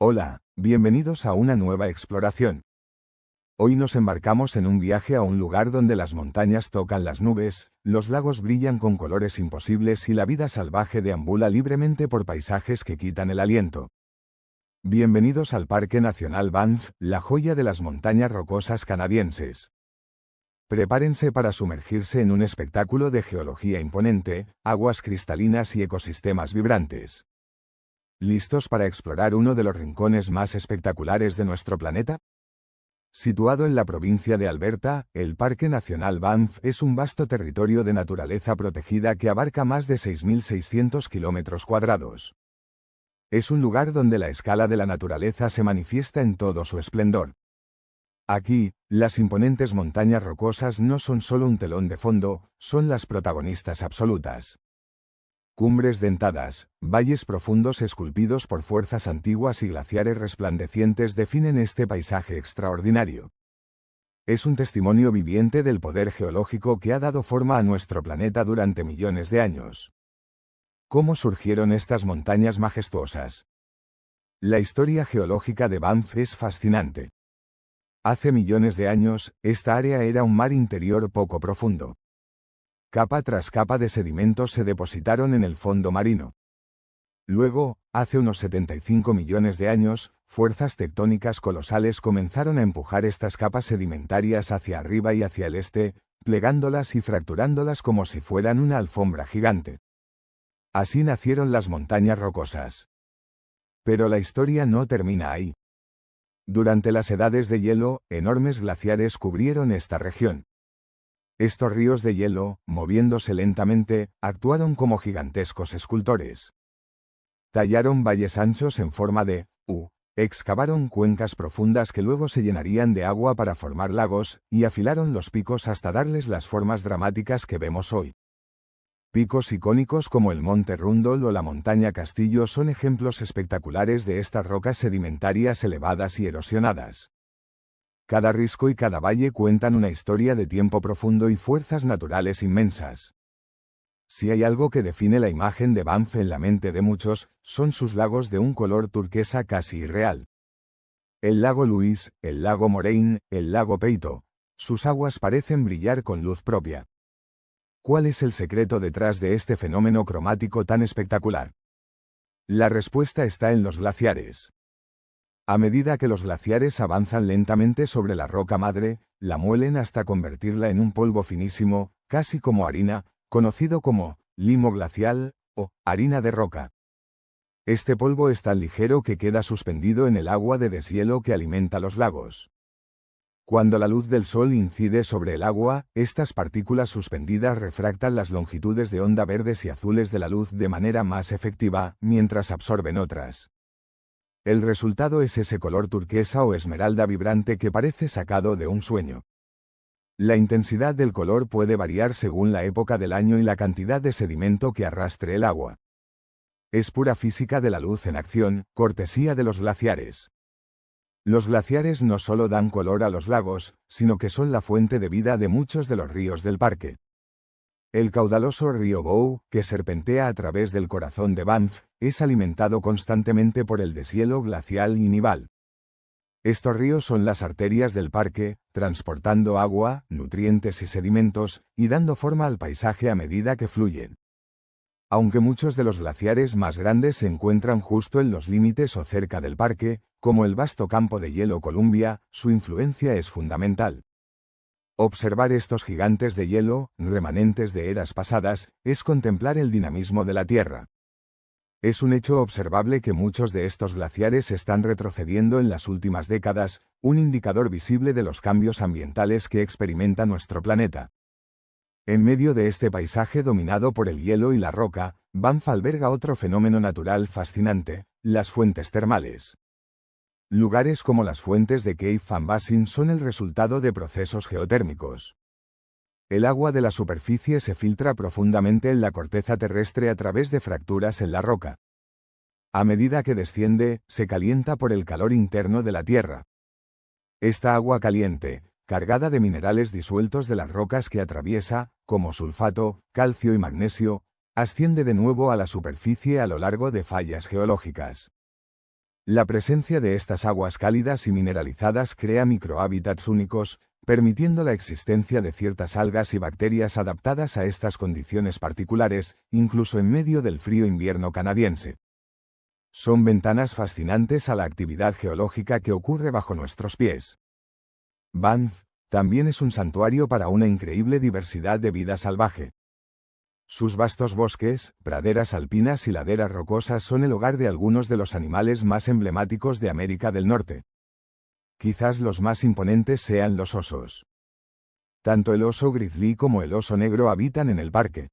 Hola, bienvenidos a una nueva exploración. Hoy nos embarcamos en un viaje a un lugar donde las montañas tocan las nubes, los lagos brillan con colores imposibles y la vida salvaje deambula libremente por paisajes que quitan el aliento. Bienvenidos al Parque Nacional Banff, la joya de las montañas rocosas canadienses. Prepárense para sumergirse en un espectáculo de geología imponente, aguas cristalinas y ecosistemas vibrantes. ¿Listos para explorar uno de los rincones más espectaculares de nuestro planeta? Situado en la provincia de Alberta, el Parque Nacional Banff es un vasto territorio de naturaleza protegida que abarca más de 6.600 kilómetros cuadrados. Es un lugar donde la escala de la naturaleza se manifiesta en todo su esplendor. Aquí, las imponentes montañas rocosas no son solo un telón de fondo, son las protagonistas absolutas. Cumbres dentadas, valles profundos esculpidos por fuerzas antiguas y glaciares resplandecientes definen este paisaje extraordinario. Es un testimonio viviente del poder geológico que ha dado forma a nuestro planeta durante millones de años. ¿Cómo surgieron estas montañas majestuosas? La historia geológica de Banff es fascinante. Hace millones de años, esta área era un mar interior poco profundo. Capa tras capa de sedimentos se depositaron en el fondo marino. Luego, hace unos 75 millones de años, fuerzas tectónicas colosales comenzaron a empujar estas capas sedimentarias hacia arriba y hacia el este, plegándolas y fracturándolas como si fueran una alfombra gigante. Así nacieron las montañas rocosas. Pero la historia no termina ahí. Durante las edades de hielo, enormes glaciares cubrieron esta región. Estos ríos de hielo, moviéndose lentamente, actuaron como gigantescos escultores. Tallaron valles anchos en forma de U, excavaron cuencas profundas que luego se llenarían de agua para formar lagos, y afilaron los picos hasta darles las formas dramáticas que vemos hoy. Picos icónicos como el Monte Rundle o la montaña Castillo son ejemplos espectaculares de estas rocas sedimentarias elevadas y erosionadas. Cada risco y cada valle cuentan una historia de tiempo profundo y fuerzas naturales inmensas. Si hay algo que define la imagen de Banff en la mente de muchos, son sus lagos de un color turquesa casi irreal. El lago Louise, el lago Moraine, el lago Peito, sus aguas parecen brillar con luz propia. ¿Cuál es el secreto detrás de este fenómeno cromático tan espectacular? La respuesta está en los glaciares. A medida que los glaciares avanzan lentamente sobre la roca madre, la muelen hasta convertirla en un polvo finísimo, casi como harina, conocido como limo glacial o harina de roca. Este polvo es tan ligero que queda suspendido en el agua de deshielo que alimenta los lagos. Cuando la luz del sol incide sobre el agua, estas partículas suspendidas refractan las longitudes de onda verdes y azules de la luz de manera más efectiva, mientras absorben otras. El resultado es ese color turquesa o esmeralda vibrante que parece sacado de un sueño. La intensidad del color puede variar según la época del año y la cantidad de sedimento que arrastre el agua. Es pura física de la luz en acción, cortesía de los glaciares. Los glaciares no solo dan color a los lagos, sino que son la fuente de vida de muchos de los ríos del parque. El caudaloso río Bow, que serpentea a través del corazón de Banff, es alimentado constantemente por el deshielo glacial y nival. Estos ríos son las arterias del parque, transportando agua, nutrientes y sedimentos, y dando forma al paisaje a medida que fluyen. Aunque muchos de los glaciares más grandes se encuentran justo en los límites o cerca del parque, como el vasto campo de hielo Columbia, su influencia es fundamental. Observar estos gigantes de hielo, remanentes de eras pasadas, es contemplar el dinamismo de la Tierra. Es un hecho observable que muchos de estos glaciares están retrocediendo en las últimas décadas, un indicador visible de los cambios ambientales que experimenta nuestro planeta. En medio de este paisaje dominado por el hielo y la roca, Banff alberga otro fenómeno natural fascinante, las fuentes termales. Lugares como las fuentes de Cave Van Basin son el resultado de procesos geotérmicos. El agua de la superficie se filtra profundamente en la corteza terrestre a través de fracturas en la roca. A medida que desciende, se calienta por el calor interno de la Tierra. Esta agua caliente, cargada de minerales disueltos de las rocas que atraviesa, como sulfato, calcio y magnesio, asciende de nuevo a la superficie a lo largo de fallas geológicas. La presencia de estas aguas cálidas y mineralizadas crea microhábitats únicos, permitiendo la existencia de ciertas algas y bacterias adaptadas a estas condiciones particulares, incluso en medio del frío invierno canadiense. Son ventanas fascinantes a la actividad geológica que ocurre bajo nuestros pies. Banff también es un santuario para una increíble diversidad de vida salvaje. Sus vastos bosques, praderas alpinas y laderas rocosas son el hogar de algunos de los animales más emblemáticos de América del Norte. Quizás los más imponentes sean los osos. Tanto el oso grizzly como el oso negro habitan en el parque.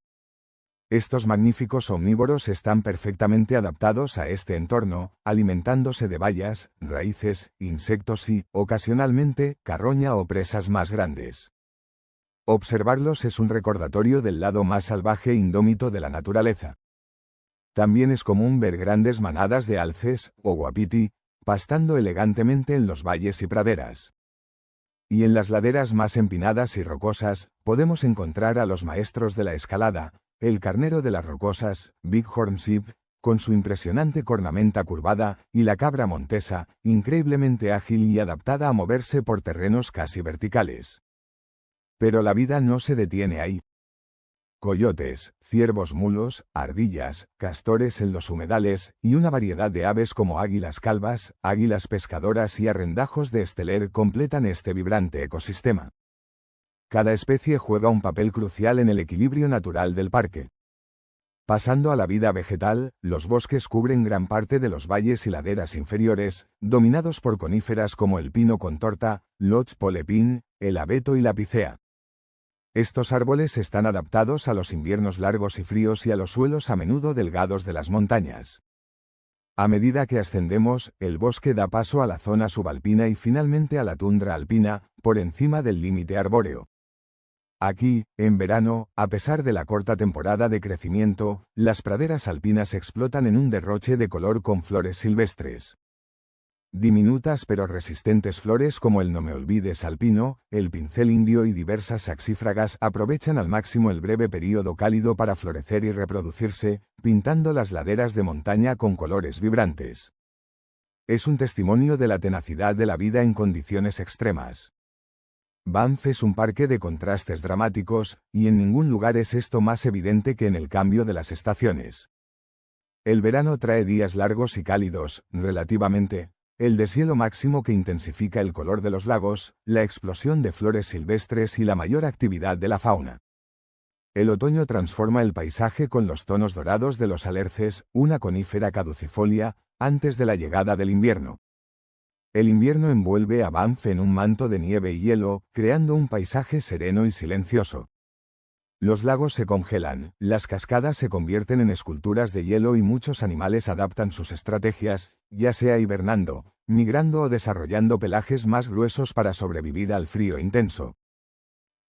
Estos magníficos omnívoros están perfectamente adaptados a este entorno, alimentándose de bayas, raíces, insectos y, ocasionalmente, carroña o presas más grandes. Observarlos es un recordatorio del lado más salvaje e indómito de la naturaleza. También es común ver grandes manadas de alces, o wapiti, pastando elegantemente en los valles y praderas. Y en las laderas más empinadas y rocosas, podemos encontrar a los maestros de la escalada, el carnero de las rocosas, Bighorn Sheep, con su impresionante cornamenta curvada, y la cabra montesa, increíblemente ágil y adaptada a moverse por terrenos casi verticales. Pero la vida no se detiene ahí. Coyotes, ciervos mulos, ardillas, castores en los humedales, y una variedad de aves como águilas calvas, águilas pescadoras y arrendajos de esteler completan este vibrante ecosistema. Cada especie juega un papel crucial en el equilibrio natural del parque. Pasando a la vida vegetal, los bosques cubren gran parte de los valles y laderas inferiores, dominados por coníferas como el pino contorta, lodgepole pine, el abeto y la picea. Estos árboles están adaptados a los inviernos largos y fríos y a los suelos a menudo delgados de las montañas. A medida que ascendemos, el bosque da paso a la zona subalpina y finalmente a la tundra alpina, por encima del límite arbóreo. Aquí, en verano, a pesar de la corta temporada de crecimiento, las praderas alpinas explotan en un derroche de color con flores silvestres. Diminutas pero resistentes flores como el nomeolvides alpino, el pincel indio y diversas saxífragas aprovechan al máximo el breve período cálido para florecer y reproducirse, pintando las laderas de montaña con colores vibrantes. Es un testimonio de la tenacidad de la vida en condiciones extremas. Banff es un parque de contrastes dramáticos, y en ningún lugar es esto más evidente que en el cambio de las estaciones. El verano trae días largos y cálidos, relativamente, el deshielo máximo que intensifica el color de los lagos, la explosión de flores silvestres y la mayor actividad de la fauna. El otoño transforma el paisaje con los tonos dorados de los alerces, una conífera caducifolia, antes de la llegada del invierno. El invierno envuelve a Banff en un manto de nieve y hielo, creando un paisaje sereno y silencioso. Los lagos se congelan, las cascadas se convierten en esculturas de hielo y muchos animales adaptan sus estrategias, ya sea hibernando, migrando o desarrollando pelajes más gruesos para sobrevivir al frío intenso.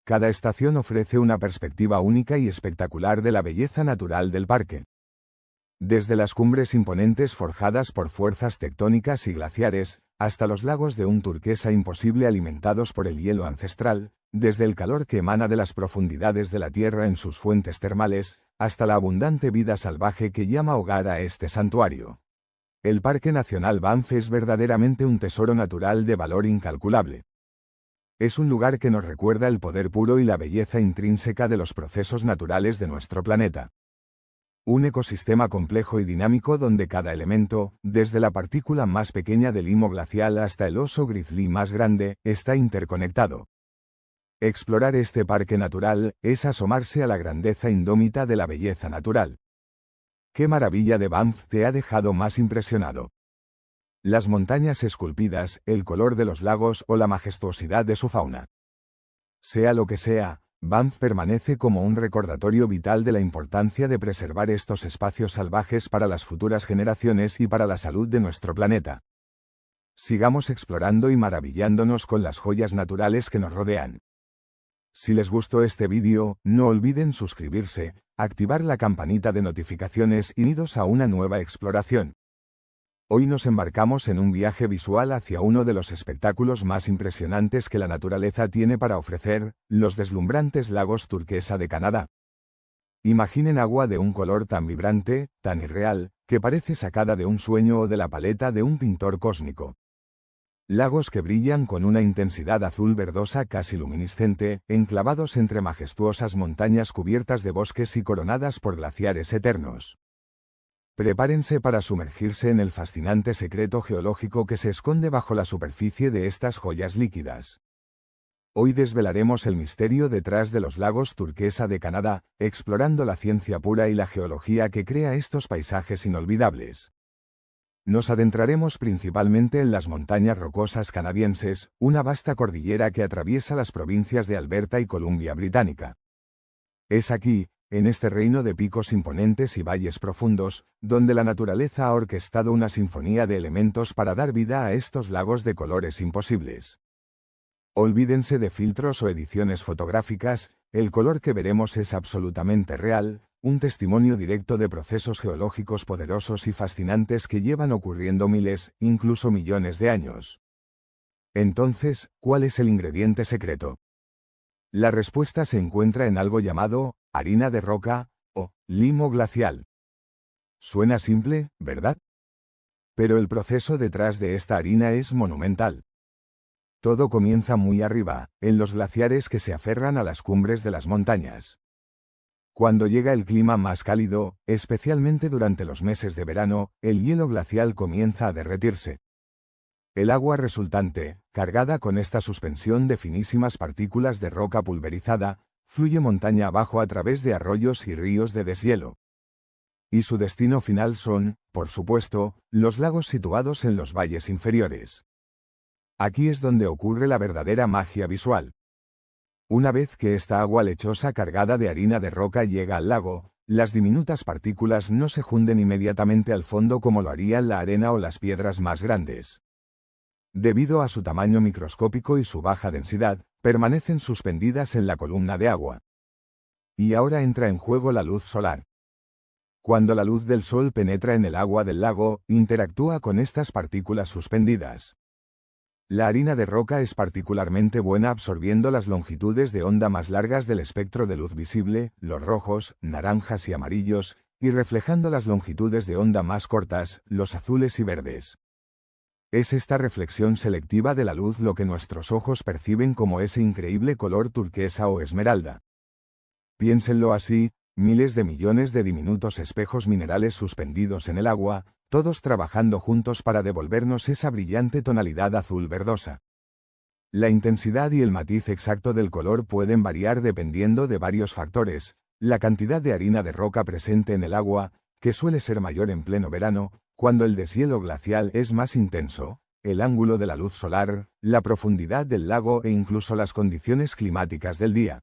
Cada estación ofrece una perspectiva única y espectacular de la belleza natural del parque. Desde las cumbres imponentes forjadas por fuerzas tectónicas y glaciares, hasta los lagos de un turquesa imposible alimentados por el hielo ancestral, desde el calor que emana de las profundidades de la tierra en sus fuentes termales, hasta la abundante vida salvaje que llama hogar a este santuario. El Parque Nacional Banff es verdaderamente un tesoro natural de valor incalculable. Es un lugar que nos recuerda el poder puro y la belleza intrínseca de los procesos naturales de nuestro planeta. Un ecosistema complejo y dinámico donde cada elemento, desde la partícula más pequeña del limo glacial hasta el oso grizzly más grande, está interconectado. Explorar este parque natural es asomarse a la grandeza indómita de la belleza natural. ¿Qué maravilla de Banff te ha dejado más impresionado? ¿Las montañas esculpidas, el color de los lagos o la majestuosidad de su fauna? Sea lo que sea, Banff permanece como un recordatorio vital de la importancia de preservar estos espacios salvajes para las futuras generaciones y para la salud de nuestro planeta. Sigamos explorando y maravillándonos con las joyas naturales que nos rodean. Si les gustó este vídeo, no olviden suscribirse, activar la campanita de notificaciones y unidos a una nueva exploración. Hoy nos embarcamos en un viaje visual hacia uno de los espectáculos más impresionantes que la naturaleza tiene para ofrecer, los deslumbrantes lagos turquesa de Canadá. Imaginen agua de un color tan vibrante, tan irreal, que parece sacada de un sueño o de la paleta de un pintor cósmico. Lagos que brillan con una intensidad azul verdosa casi luminiscente, enclavados entre majestuosas montañas cubiertas de bosques y coronadas por glaciares eternos. Prepárense para sumergirse en el fascinante secreto geológico que se esconde bajo la superficie de estas joyas líquidas. Hoy desvelaremos el misterio detrás de los lagos turquesa de Canadá, explorando la ciencia pura y la geología que crea estos paisajes inolvidables. Nos adentraremos principalmente en las montañas rocosas canadienses, una vasta cordillera que atraviesa las provincias de Alberta y Columbia Británica. Es aquí, en este reino de picos imponentes y valles profundos, donde la naturaleza ha orquestado una sinfonía de elementos para dar vida a estos lagos de colores imposibles. Olvídense de filtros o ediciones fotográficas, el color que veremos es absolutamente real, un testimonio directo de procesos geológicos poderosos y fascinantes que llevan ocurriendo miles, incluso millones de años. Entonces, ¿cuál es el ingrediente secreto? La respuesta se encuentra en algo llamado harina de roca o limo glacial. Suena simple, ¿verdad? Pero el proceso detrás de esta harina es monumental. Todo comienza muy arriba, en los glaciares que se aferran a las cumbres de las montañas. Cuando llega el clima más cálido, especialmente durante los meses de verano, el hielo glacial comienza a derretirse. El agua resultante, cargada con esta suspensión de finísimas partículas de roca pulverizada, fluye montaña abajo a través de arroyos y ríos de deshielo. Y su destino final son, por supuesto, los lagos situados en los valles inferiores. Aquí es donde ocurre la verdadera magia visual. Una vez que esta agua lechosa cargada de harina de roca llega al lago, las diminutas partículas no se hunden inmediatamente al fondo como lo harían la arena o las piedras más grandes. Debido a su tamaño microscópico y su baja densidad, permanecen suspendidas en la columna de agua. Y ahora entra en juego la luz solar. Cuando la luz del sol penetra en el agua del lago, interactúa con estas partículas suspendidas. La harina de roca es particularmente buena absorbiendo las longitudes de onda más largas del espectro de luz visible, los rojos, naranjas y amarillos, y reflejando las longitudes de onda más cortas, los azules y verdes. Es esta reflexión selectiva de la luz lo que nuestros ojos perciben como ese increíble color turquesa o esmeralda. Piénsenlo así, miles de millones de diminutos espejos minerales suspendidos en el agua, todos trabajando juntos para devolvernos esa brillante tonalidad azul verdosa. La intensidad y el matiz exacto del color pueden variar dependiendo de varios factores: la cantidad de harina de roca presente en el agua, que suele ser mayor en pleno verano, cuando el deshielo glacial es más intenso, el ángulo de la luz solar, la profundidad del lago e incluso las condiciones climáticas del día.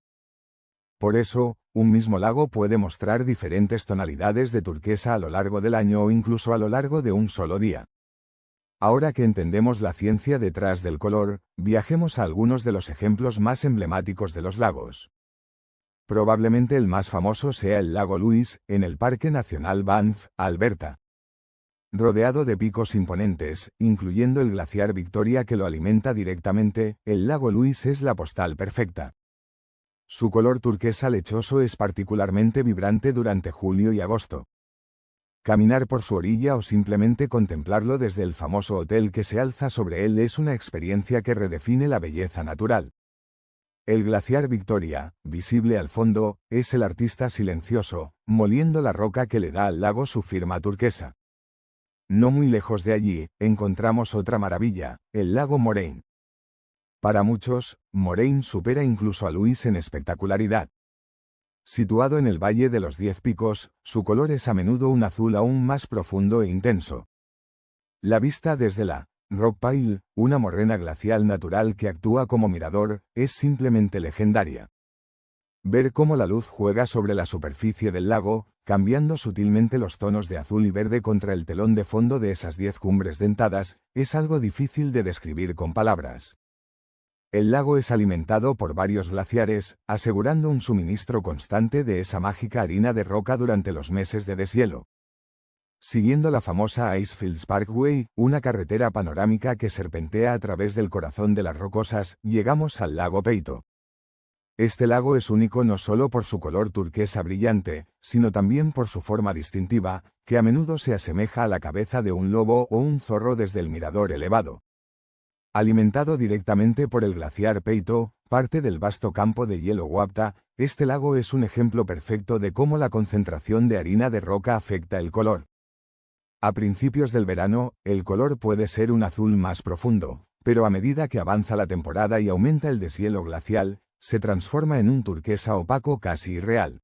Por eso, un mismo lago puede mostrar diferentes tonalidades de turquesa a lo largo del año o incluso a lo largo de un solo día. Ahora que entendemos la ciencia detrás del color, viajemos a algunos de los ejemplos más emblemáticos de los lagos. Probablemente el más famoso sea el lago Louise, en el Parque Nacional Banff, Alberta. Rodeado de picos imponentes, incluyendo el glaciar Victoria que lo alimenta directamente, el lago Louise es la postal perfecta. Su color turquesa lechoso es particularmente vibrante durante julio y agosto. Caminar por su orilla o simplemente contemplarlo desde el famoso hotel que se alza sobre él es una experiencia que redefine la belleza natural. El glaciar Victoria, visible al fondo, es el artista silencioso, moliendo la roca que le da al lago su firma turquesa. No muy lejos de allí, encontramos otra maravilla, el lago Moraine. Para muchos, Moraine supera incluso a Louise en espectacularidad. Situado en el Valle de los 10 Picos, su color es a menudo un azul aún más profundo e intenso. La vista desde la Rock Pile, una morrena glacial natural que actúa como mirador, es simplemente legendaria. Ver cómo la luz juega sobre la superficie del lago, cambiando sutilmente los tonos de azul y verde contra el telón de fondo de esas 10 cumbres dentadas, es algo difícil de describir con palabras. El lago es alimentado por varios glaciares, asegurando un suministro constante de esa mágica harina de roca durante los meses de deshielo. Siguiendo la famosa Icefields Parkway, una carretera panorámica que serpentea a través del corazón de las rocosas, llegamos al lago Peito. Este lago es único no solo por su color turquesa brillante, sino también por su forma distintiva, que a menudo se asemeja a la cabeza de un lobo o un zorro desde el mirador elevado. Alimentado directamente por el glaciar Peito, parte del vasto campo de hielo Huapta, este lago es un ejemplo perfecto de cómo la concentración de harina de roca afecta el color. A principios del verano, el color puede ser un azul más profundo, pero a medida que avanza la temporada y aumenta el deshielo glacial, se transforma en un turquesa opaco casi irreal.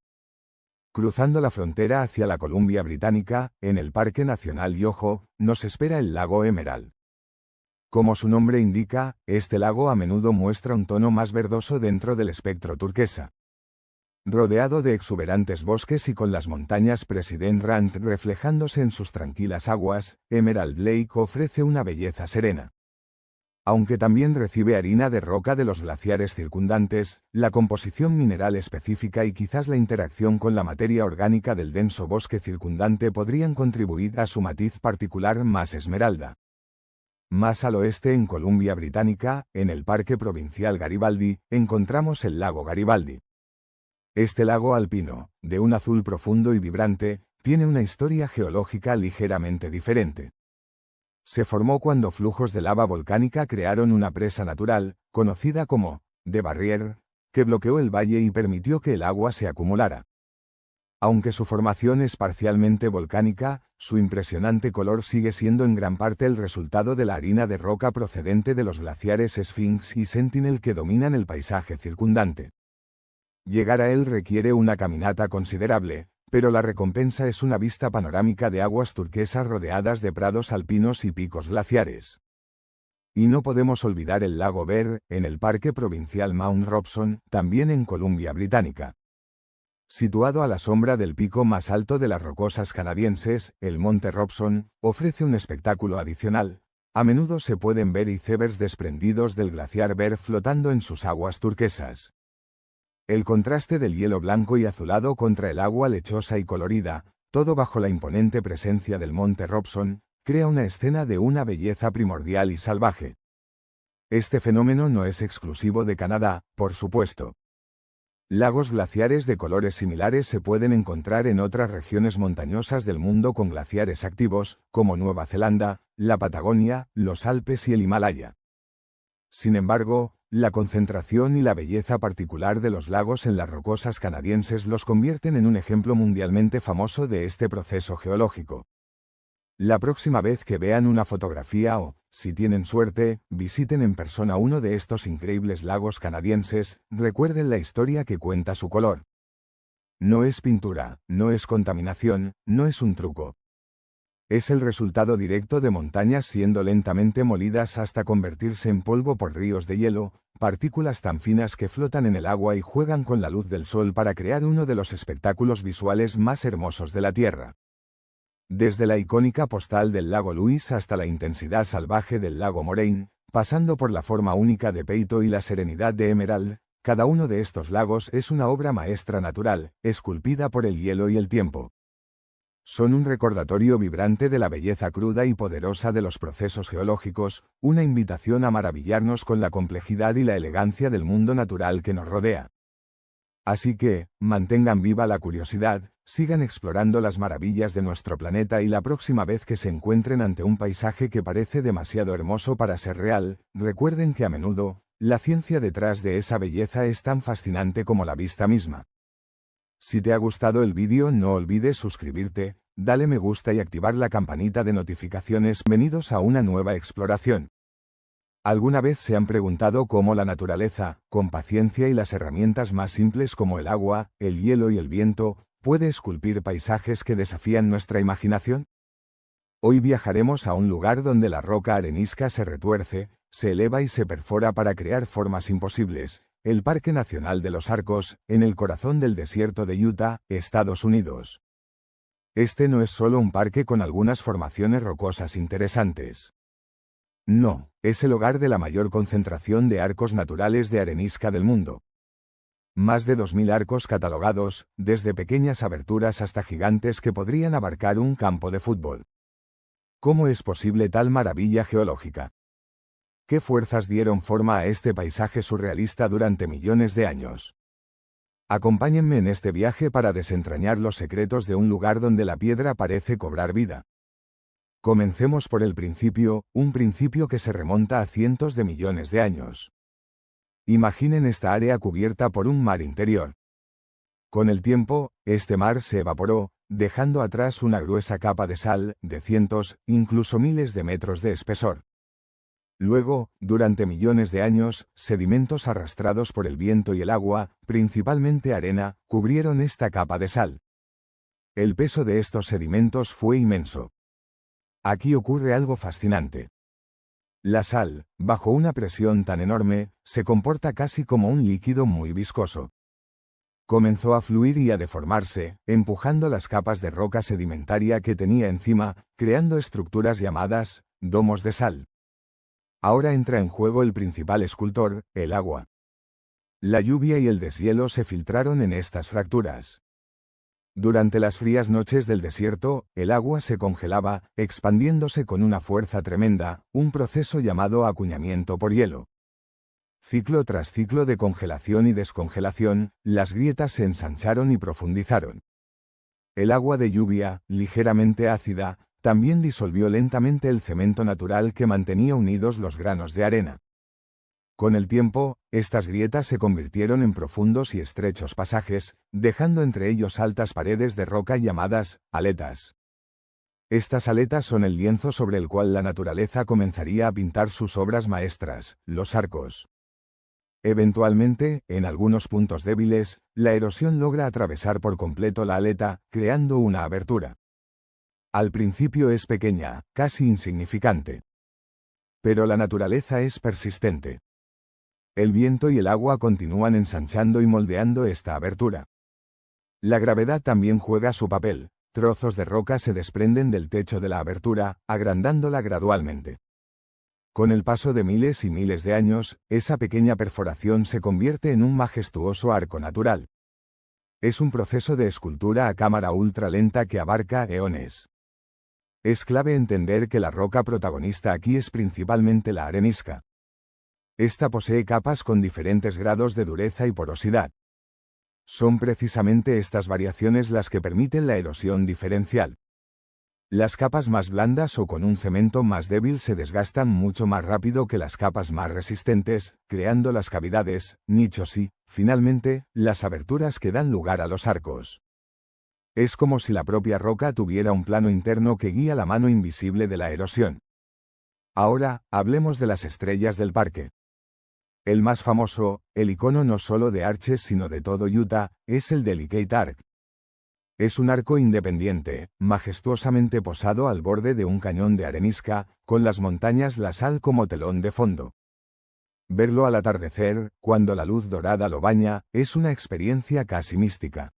Cruzando la frontera hacia la Columbia Británica, en el Parque Nacional Yoho, nos espera el lago Emerald. Como su nombre indica, este lago a menudo muestra un tono más verdoso dentro del espectro turquesa. Rodeado de exuberantes bosques y con las montañas President Rand reflejándose en sus tranquilas aguas, Emerald Lake ofrece una belleza serena. Aunque también recibe harina de roca de los glaciares circundantes, la composición mineral específica y quizás la interacción con la materia orgánica del denso bosque circundante podrían contribuir a su matiz particular más esmeralda. Más al oeste en Columbia Británica, en el Parque Provincial Garibaldi, encontramos el lago Garibaldi. Este lago alpino, de un azul profundo y vibrante, tiene una historia geológica ligeramente diferente. Se formó cuando flujos de lava volcánica crearon una presa natural, conocida como de Barrier, que bloqueó el valle y permitió que el agua se acumulara. Aunque su formación es parcialmente volcánica, su impresionante color sigue siendo en gran parte el resultado de la harina de roca procedente de los glaciares Sphinx y Sentinel que dominan el paisaje circundante. Llegar a él requiere una caminata considerable, pero la recompensa es una vista panorámica de aguas turquesas rodeadas de prados alpinos y picos glaciares. Y no podemos olvidar el lago Bear, en el Parque Provincial Mount Robson, también en Columbia Británica. Situado a la sombra del pico más alto de las rocosas canadienses, el Monte Robson ofrece un espectáculo adicional. A menudo se pueden ver icebergs desprendidos del glaciar Bear flotando en sus aguas turquesas. El contraste del hielo blanco y azulado contra el agua lechosa y colorida, todo bajo la imponente presencia del Monte Robson, crea una escena de una belleza primordial y salvaje. Este fenómeno no es exclusivo de Canadá, por supuesto. Lagos glaciares de colores similares se pueden encontrar en otras regiones montañosas del mundo con glaciares activos, como Nueva Zelanda, la Patagonia, los Alpes y el Himalaya. Sin embargo, la concentración y la belleza particular de los lagos en las rocosas canadienses los convierten en un ejemplo mundialmente famoso de este proceso geológico. La próxima vez que vean una fotografía o, si tienen suerte, visiten en persona uno de estos increíbles lagos canadienses, recuerden la historia que cuenta su color. No es pintura, no es contaminación, no es un truco. Es el resultado directo de montañas siendo lentamente molidas hasta convertirse en polvo por ríos de hielo, partículas tan finas que flotan en el agua y juegan con la luz del sol para crear uno de los espectáculos visuales más hermosos de la Tierra. Desde la icónica postal del lago Louise hasta la intensidad salvaje del lago Moraine, pasando por la forma única de Peito y la serenidad de Emerald, cada uno de estos lagos es una obra maestra natural, esculpida por el hielo y el tiempo. Son un recordatorio vibrante de la belleza cruda y poderosa de los procesos geológicos, una invitación a maravillarnos con la complejidad y la elegancia del mundo natural que nos rodea. Así que, mantengan viva la curiosidad, sigan explorando las maravillas de nuestro planeta y la próxima vez que se encuentren ante un paisaje que parece demasiado hermoso para ser real, recuerden que a menudo, la ciencia detrás de esa belleza es tan fascinante como la vista misma. Si te ha gustado el vídeo no olvides suscribirte, dale me gusta y activar la campanita de notificaciones. Bienvenidos a una nueva exploración. ¿Alguna vez se han preguntado cómo la naturaleza, con paciencia y las herramientas más simples como el agua, el hielo y el viento, puede esculpir paisajes que desafían nuestra imaginación? Hoy viajaremos a un lugar donde la roca arenisca se retuerce, se eleva y se perfora para crear formas imposibles, el Parque Nacional de los Arcos, en el corazón del desierto de Utah, Estados Unidos. Este no es solo un parque con algunas formaciones rocosas interesantes. No, es el hogar de la mayor concentración de arcos naturales de arenisca del mundo. Más de 2000 arcos catalogados, desde pequeñas aberturas hasta gigantes que podrían abarcar un campo de fútbol. ¿Cómo es posible tal maravilla geológica? ¿Qué fuerzas dieron forma a este paisaje surrealista durante millones de años? Acompáñenme en este viaje para desentrañar los secretos de un lugar donde la piedra parece cobrar vida. Comencemos por el principio, un principio que se remonta a cientos de millones de años. Imaginen esta área cubierta por un mar interior. Con el tiempo, este mar se evaporó, dejando atrás una gruesa capa de sal, de cientos, incluso miles de metros de espesor. Luego, durante millones de años, sedimentos arrastrados por el viento y el agua, principalmente arena, cubrieron esta capa de sal. El peso de estos sedimentos fue inmenso. Aquí ocurre algo fascinante. La sal, bajo una presión tan enorme, se comporta casi como un líquido muy viscoso. Comenzó a fluir y a deformarse, empujando las capas de roca sedimentaria que tenía encima, creando estructuras llamadas domos de sal. Ahora entra en juego el principal escultor, el agua. La lluvia y el deshielo se filtraron en estas fracturas. Durante las frías noches del desierto, el agua se congelaba, expandiéndose con una fuerza tremenda, un proceso llamado acuñamiento por hielo. Ciclo tras ciclo de congelación y descongelación, las grietas se ensancharon y profundizaron. El agua de lluvia, ligeramente ácida, también disolvió lentamente el cemento natural que mantenía unidos los granos de arena. Con el tiempo, estas grietas se convirtieron en profundos y estrechos pasajes, dejando entre ellos altas paredes de roca llamadas aletas. Estas aletas son el lienzo sobre el cual la naturaleza comenzaría a pintar sus obras maestras, los arcos. Eventualmente, en algunos puntos débiles, la erosión logra atravesar por completo la aleta, creando una abertura. Al principio es pequeña, casi insignificante. Pero la naturaleza es persistente. El viento y el agua continúan ensanchando y moldeando esta abertura. La gravedad también juega su papel. Trozos de roca se desprenden del techo de la abertura, agrandándola gradualmente. Con el paso de miles y miles de años, esa pequeña perforación se convierte en un majestuoso arco natural. Es un proceso de escultura a cámara ultralenta que abarca eones. Es clave entender que la roca protagonista aquí es principalmente la arenisca. Esta posee capas con diferentes grados de dureza y porosidad. Son precisamente estas variaciones las que permiten la erosión diferencial. Las capas más blandas o con un cemento más débil se desgastan mucho más rápido que las capas más resistentes, creando las cavidades, nichos y, finalmente, las aberturas que dan lugar a los arcos. Es como si la propia roca tuviera un plano interno que guía la mano invisible de la erosión. Ahora, hablemos de las estrellas del parque. El más famoso, el icono no solo de Arches sino de todo Utah, es el Delicate Arc. Es un arco independiente, majestuosamente posado al borde de un cañón de arenisca, con las montañas La Sal como telón de fondo. Verlo al atardecer, cuando la luz dorada lo baña, es una experiencia casi mística.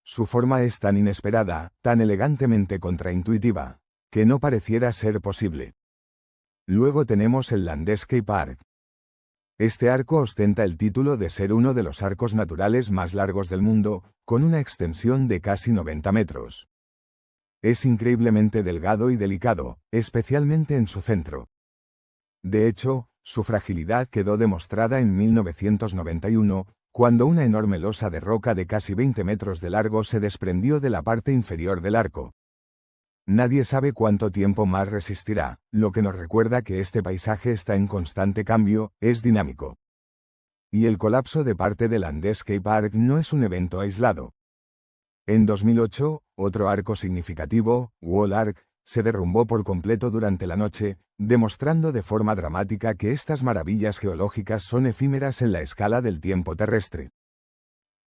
Su forma es tan inesperada, tan elegantemente contraintuitiva, que no pareciera ser posible. Luego tenemos el Landscape Arc. Este arco ostenta el título de ser uno de los arcos naturales más largos del mundo, con una extensión de casi 90 metros. Es increíblemente delgado y delicado, especialmente en su centro. De hecho, su fragilidad quedó demostrada en 1991, cuando una enorme losa de roca de casi 20 metros de largo se desprendió de la parte inferior del arco. Nadie sabe cuánto tiempo más resistirá, lo que nos recuerda que este paisaje está en constante cambio, es dinámico. Y el colapso de parte del Landscape Arc no es un evento aislado. En 2008, otro arco significativo, Wall Arc, se derrumbó por completo durante la noche, demostrando de forma dramática que estas maravillas geológicas son efímeras en la escala del tiempo terrestre.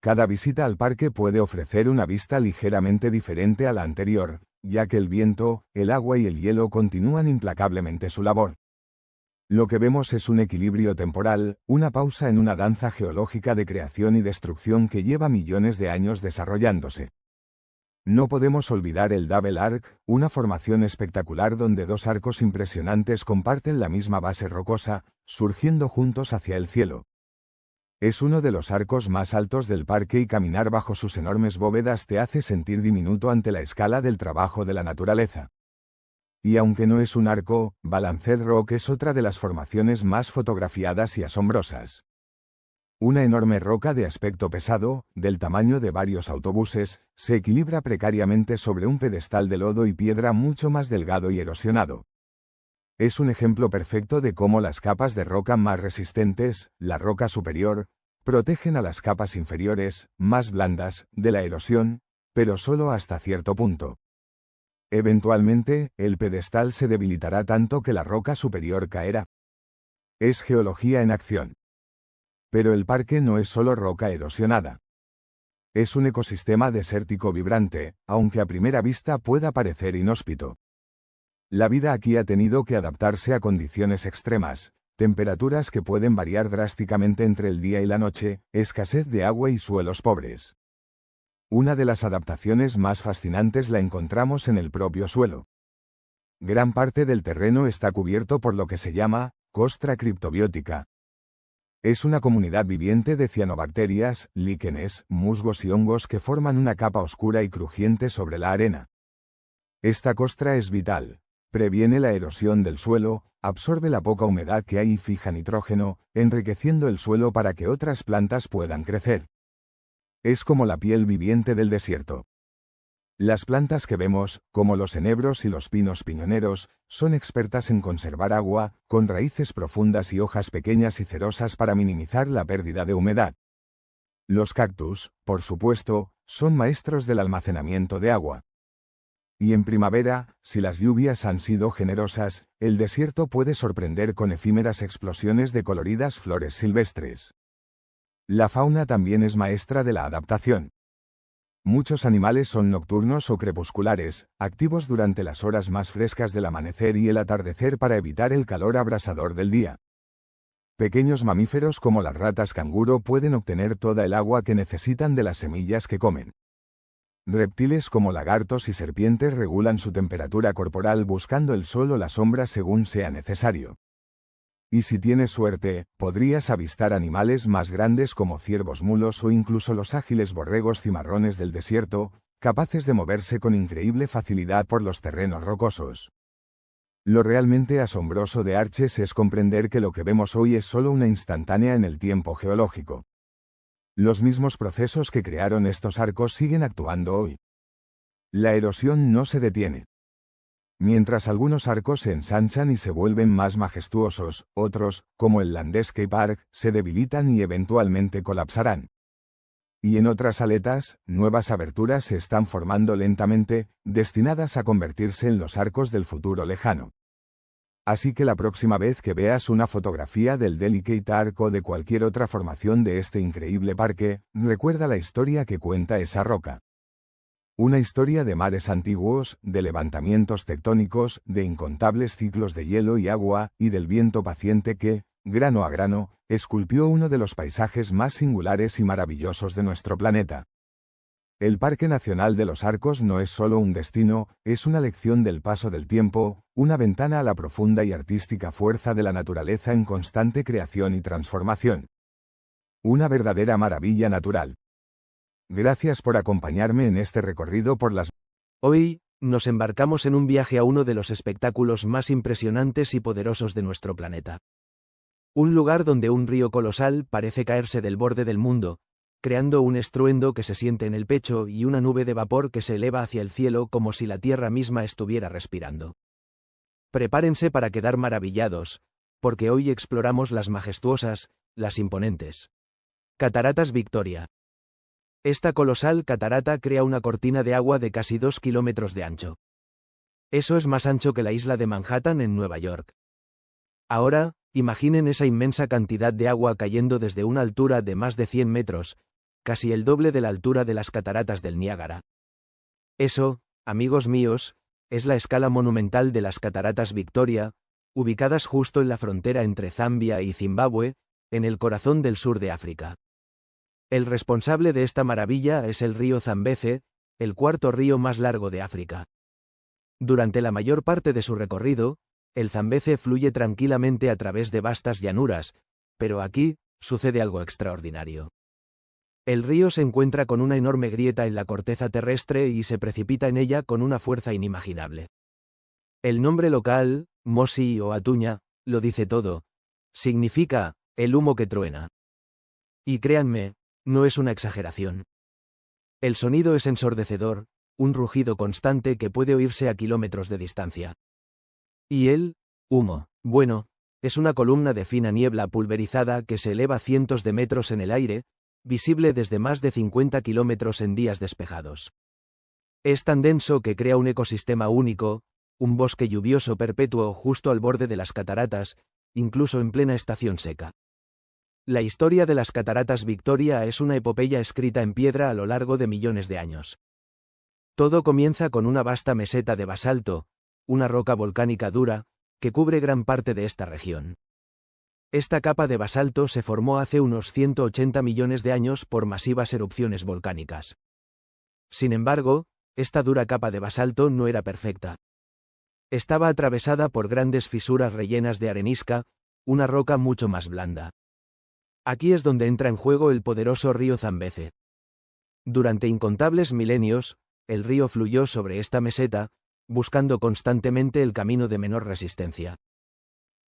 Cada visita al parque puede ofrecer una vista ligeramente diferente a la anterior, ya que el viento, el agua y el hielo continúan implacablemente su labor. Lo que vemos es un equilibrio temporal, una pausa en una danza geológica de creación y destrucción que lleva millones de años desarrollándose. No podemos olvidar el Double Arc, una formación espectacular donde dos arcos impresionantes comparten la misma base rocosa, surgiendo juntos hacia el cielo. Es uno de los arcos más altos del parque y caminar bajo sus enormes bóvedas te hace sentir diminuto ante la escala del trabajo de la naturaleza. Y aunque no es un arco, Balanced Rock es otra de las formaciones más fotografiadas y asombrosas. Una enorme roca de aspecto pesado, del tamaño de varios autobuses, se equilibra precariamente sobre un pedestal de lodo y piedra mucho más delgado y erosionado. Es un ejemplo perfecto de cómo las capas de roca más resistentes, la roca superior, protegen a las capas inferiores, más blandas, de la erosión, pero solo hasta cierto punto. Eventualmente, el pedestal se debilitará tanto que la roca superior caerá. Es geología en acción. Pero el parque no es solo roca erosionada. Es un ecosistema desértico vibrante, aunque a primera vista pueda parecer inhóspito. La vida aquí ha tenido que adaptarse a condiciones extremas, temperaturas que pueden variar drásticamente entre el día y la noche, escasez de agua y suelos pobres. Una de las adaptaciones más fascinantes la encontramos en el propio suelo. Gran parte del terreno está cubierto por lo que se llama costra criptobiótica. Es una comunidad viviente de cianobacterias, líquenes, musgos y hongos que forman una capa oscura y crujiente sobre la arena. Esta costra es vital. Previene la erosión del suelo, absorbe la poca humedad que hay y fija nitrógeno, enriqueciendo el suelo para que otras plantas puedan crecer. Es como la piel viviente del desierto. Las plantas que vemos, como los enebros y los pinos piñoneros, son expertas en conservar agua, con raíces profundas y hojas pequeñas y cerosas para minimizar la pérdida de humedad. Los cactus, por supuesto, son maestros del almacenamiento de agua. Y en primavera, si las lluvias han sido generosas, el desierto puede sorprender con efímeras explosiones de coloridas flores silvestres. La fauna también es maestra de la adaptación. Muchos animales son nocturnos o crepusculares, activos durante las horas más frescas del amanecer y el atardecer para evitar el calor abrasador del día. Pequeños mamíferos como las ratas canguro pueden obtener toda el agua que necesitan de las semillas que comen. Reptiles como lagartos y serpientes regulan su temperatura corporal buscando el sol o la sombra según sea necesario. Y si tienes suerte, podrías avistar animales más grandes como ciervos mulos o incluso los ágiles borregos cimarrones del desierto, capaces de moverse con increíble facilidad por los terrenos rocosos. Lo realmente asombroso de Arches es comprender que lo que vemos hoy es solo una instantánea en el tiempo geológico. Los mismos procesos que crearon estos arcos siguen actuando hoy. La erosión no se detiene. Mientras algunos arcos se ensanchan y se vuelven más majestuosos, otros, como el Landscape Arc, se debilitan y eventualmente colapsarán. Y en otras aletas, nuevas aberturas se están formando lentamente, destinadas a convertirse en los arcos del futuro lejano. Así que la próxima vez que veas una fotografía del Delicate Arc o de cualquier otra formación de este increíble parque, recuerda la historia que cuenta esa roca. Una historia de mares antiguos, de levantamientos tectónicos, de incontables ciclos de hielo y agua, y del viento paciente que, grano a grano, esculpió uno de los paisajes más singulares y maravillosos de nuestro planeta. El Parque Nacional de los Arcos no es solo un destino, es una lección del paso del tiempo, una ventana a la profunda y artística fuerza de la naturaleza en constante creación y transformación. Una verdadera maravilla natural. Gracias por acompañarme en este recorrido por las... Hoy, nos embarcamos en un viaje a uno de los espectáculos más impresionantes y poderosos de nuestro planeta. Un lugar donde un río colosal parece caerse del borde del mundo, creando un estruendo que se siente en el pecho y una nube de vapor que se eleva hacia el cielo como si la tierra misma estuviera respirando. Prepárense para quedar maravillados, porque hoy exploramos las majestuosas, las imponentes Cataratas Victoria. Esta colosal catarata crea una cortina de agua de casi 2 kilómetros de ancho. Eso es más ancho que la isla de Manhattan en Nueva York. Ahora, imaginen esa inmensa cantidad de agua cayendo desde una altura de más de 100 metros, casi el doble de la altura de las cataratas del Niágara. Eso, amigos míos, es la escala monumental de las Cataratas Victoria, ubicadas justo en la frontera entre Zambia y Zimbabue, en el corazón del sur de África. El responsable de esta maravilla es el río Zambeze, el cuarto río más largo de África. Durante la mayor parte de su recorrido, el Zambeze fluye tranquilamente a través de vastas llanuras, pero aquí, sucede algo extraordinario. El río se encuentra con una enorme grieta en la corteza terrestre y se precipita en ella con una fuerza inimaginable. El nombre local, Mosi o Atuña, lo dice todo. Significa, el humo que truena. Y créanme, no es una exageración. El sonido es ensordecedor, un rugido constante que puede oírse a kilómetros de distancia. Y el humo, bueno, es una columna de fina niebla pulverizada que se eleva cientos de metros en el aire, visible desde más de 50 kilómetros en días despejados. Es tan denso que crea un ecosistema único, un bosque lluvioso perpetuo justo al borde de las cataratas, incluso en plena estación seca. La historia de las cataratas Victoria es una epopeya escrita en piedra a lo largo de millones de años. Todo comienza con una vasta meseta de basalto, una roca volcánica dura, que cubre gran parte de esta región. Esta capa de basalto se formó hace unos 180 millones de años por masivas erupciones volcánicas. Sin embargo, esta dura capa de basalto no era perfecta. Estaba atravesada por grandes fisuras rellenas de arenisca, una roca mucho más blanda. Aquí es donde entra en juego el poderoso río Zambeze. Durante incontables milenios, el río fluyó sobre esta meseta, buscando constantemente el camino de menor resistencia.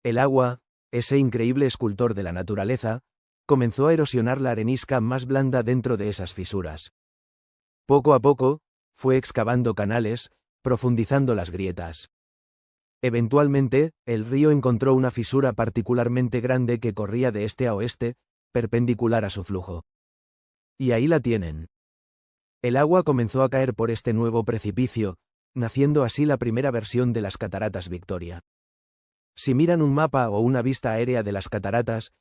El agua, ese increíble escultor de la naturaleza, comenzó a erosionar la arenisca más blanda dentro de esas fisuras. Poco a poco, fue excavando canales, profundizando las grietas. Eventualmente, el río encontró una fisura particularmente grande que corría de este a oeste, perpendicular a su flujo. Y ahí la tienen. El agua comenzó a caer por este nuevo precipicio, naciendo así la primera versión de las cataratas Victoria. Si miran un mapa o una vista aérea de las cataratas,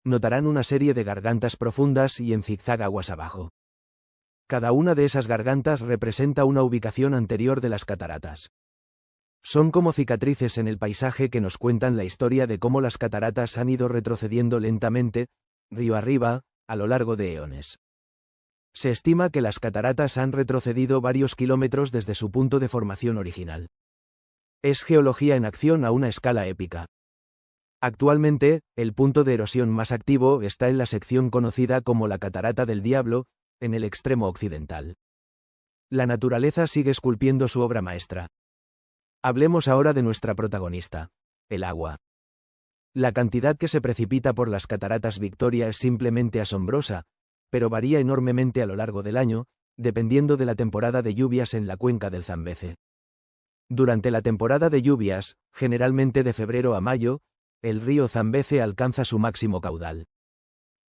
notarán una serie de gargantas profundas y en zigzag aguas abajo. Cada una de esas gargantas representa una ubicación anterior de las cataratas. Son como cicatrices en el paisaje que nos cuentan la historia de cómo las cataratas han ido retrocediendo lentamente, río arriba, a lo largo de eones. Se estima que las cataratas han retrocedido varios kilómetros desde su punto de formación original. Es geología en acción a una escala épica. Actualmente, el punto de erosión más activo está en la sección conocida como la Catarata del Diablo, en el extremo occidental. La naturaleza sigue esculpiendo su obra maestra. Hablemos ahora de nuestra protagonista, el agua. La cantidad que se precipita por las cataratas Victoria es simplemente asombrosa, pero varía enormemente a lo largo del año, dependiendo de la temporada de lluvias en la cuenca del Zambeze. Durante la temporada de lluvias, generalmente de febrero a mayo, el río Zambeze alcanza su máximo caudal.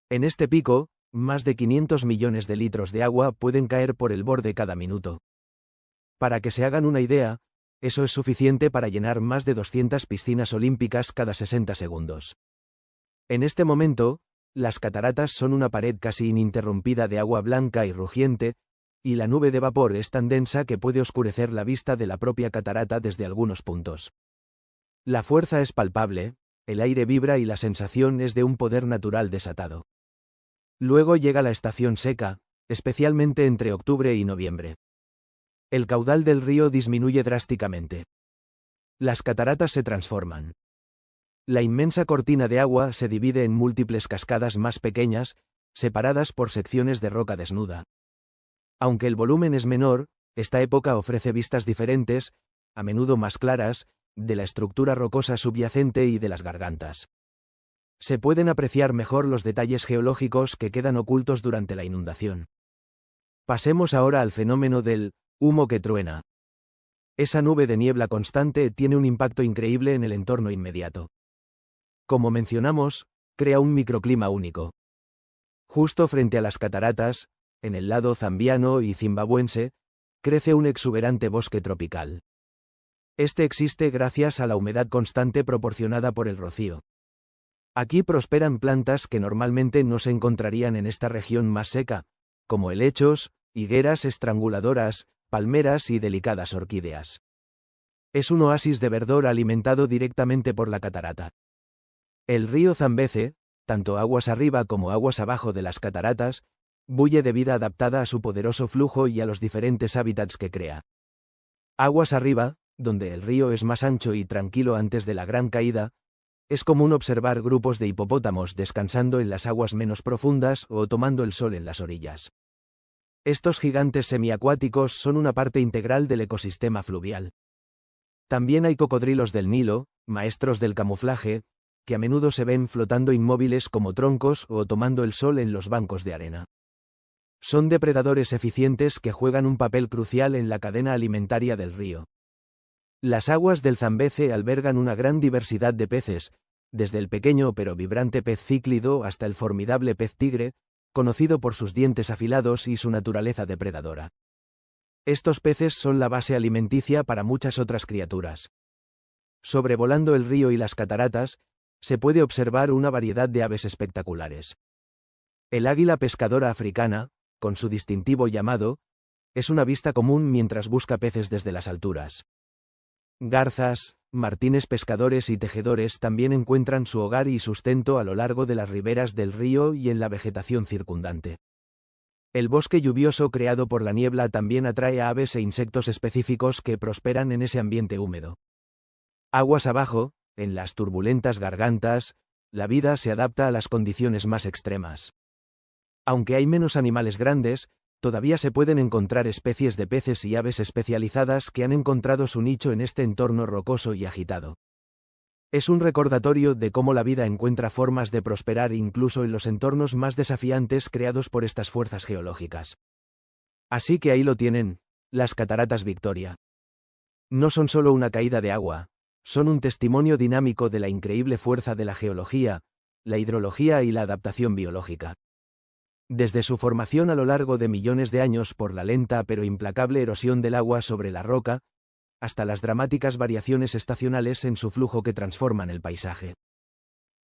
En este pico, más de 500 millones de litros de agua pueden caer por el borde cada minuto. Para que se hagan una idea, eso es suficiente para llenar más de 200 piscinas olímpicas cada 60 segundos. En este momento, las cataratas son una pared casi ininterrumpida de agua blanca y rugiente, y la nube de vapor es tan densa que puede oscurecer la vista de la propia catarata desde algunos puntos. La fuerza es palpable, el aire vibra y la sensación es de un poder natural desatado. Luego llega la estación seca, especialmente entre octubre y noviembre. El caudal del río disminuye drásticamente. Las cataratas se transforman. La inmensa cortina de agua se divide en múltiples cascadas más pequeñas, separadas por secciones de roca desnuda. Aunque el volumen es menor, esta época ofrece vistas diferentes, a menudo más claras, de la estructura rocosa subyacente y de las gargantas. Se pueden apreciar mejor los detalles geológicos que quedan ocultos durante la inundación. Pasemos ahora al fenómeno del humo que truena. Esa nube de niebla constante tiene un impacto increíble en el entorno inmediato. Como mencionamos, crea un microclima único. Justo frente a las cataratas, en el lado zambiano y zimbabuense, crece un exuberante bosque tropical. Este existe gracias a la humedad constante proporcionada por el rocío. Aquí prosperan plantas que normalmente no se encontrarían en esta región más seca, como helechos, higueras estranguladoras, palmeras y delicadas orquídeas. Es un oasis de verdor alimentado directamente por la catarata. El río Zambeze, tanto aguas arriba como aguas abajo de las cataratas, bulle de vida adaptada a su poderoso flujo y a los diferentes hábitats que crea. Aguas arriba, donde el río es más ancho y tranquilo antes de la gran caída, es común observar grupos de hipopótamos descansando en las aguas menos profundas o tomando el sol en las orillas. Estos gigantes semiacuáticos son una parte integral del ecosistema fluvial. También hay cocodrilos del Nilo, maestros del camuflaje, que a menudo se ven flotando inmóviles como troncos o tomando el sol en los bancos de arena. Son depredadores eficientes que juegan un papel crucial en la cadena alimentaria del río. Las aguas del Zambeze albergan una gran diversidad de peces, desde el pequeño pero vibrante pez cíclido hasta el formidable pez tigre, conocido por sus dientes afilados y su naturaleza depredadora. Estos peces son la base alimenticia para muchas otras criaturas. Sobrevolando el río y las cataratas, se puede observar una variedad de aves espectaculares. El águila pescadora africana, con su distintivo llamado, es una vista común mientras busca peces desde las alturas. Garzas, martines pescadores y tejedores también encuentran su hogar y sustento a lo largo de las riberas del río y en la vegetación circundante. El bosque lluvioso creado por la niebla también atrae a aves e insectos específicos que prosperan en ese ambiente húmedo. Aguas abajo, en las turbulentas gargantas, la vida se adapta a las condiciones más extremas. Aunque hay menos animales grandes, todavía se pueden encontrar especies de peces y aves especializadas que han encontrado su nicho en este entorno rocoso y agitado. Es un recordatorio de cómo la vida encuentra formas de prosperar incluso en los entornos más desafiantes creados por estas fuerzas geológicas. Así que ahí lo tienen, las Cataratas Victoria. No son solo una caída de agua, son un testimonio dinámico de la increíble fuerza de la geología, la hidrología y la adaptación biológica. Desde su formación a lo largo de millones de años por la lenta pero implacable erosión del agua sobre la roca, hasta las dramáticas variaciones estacionales en su flujo que transforman el paisaje.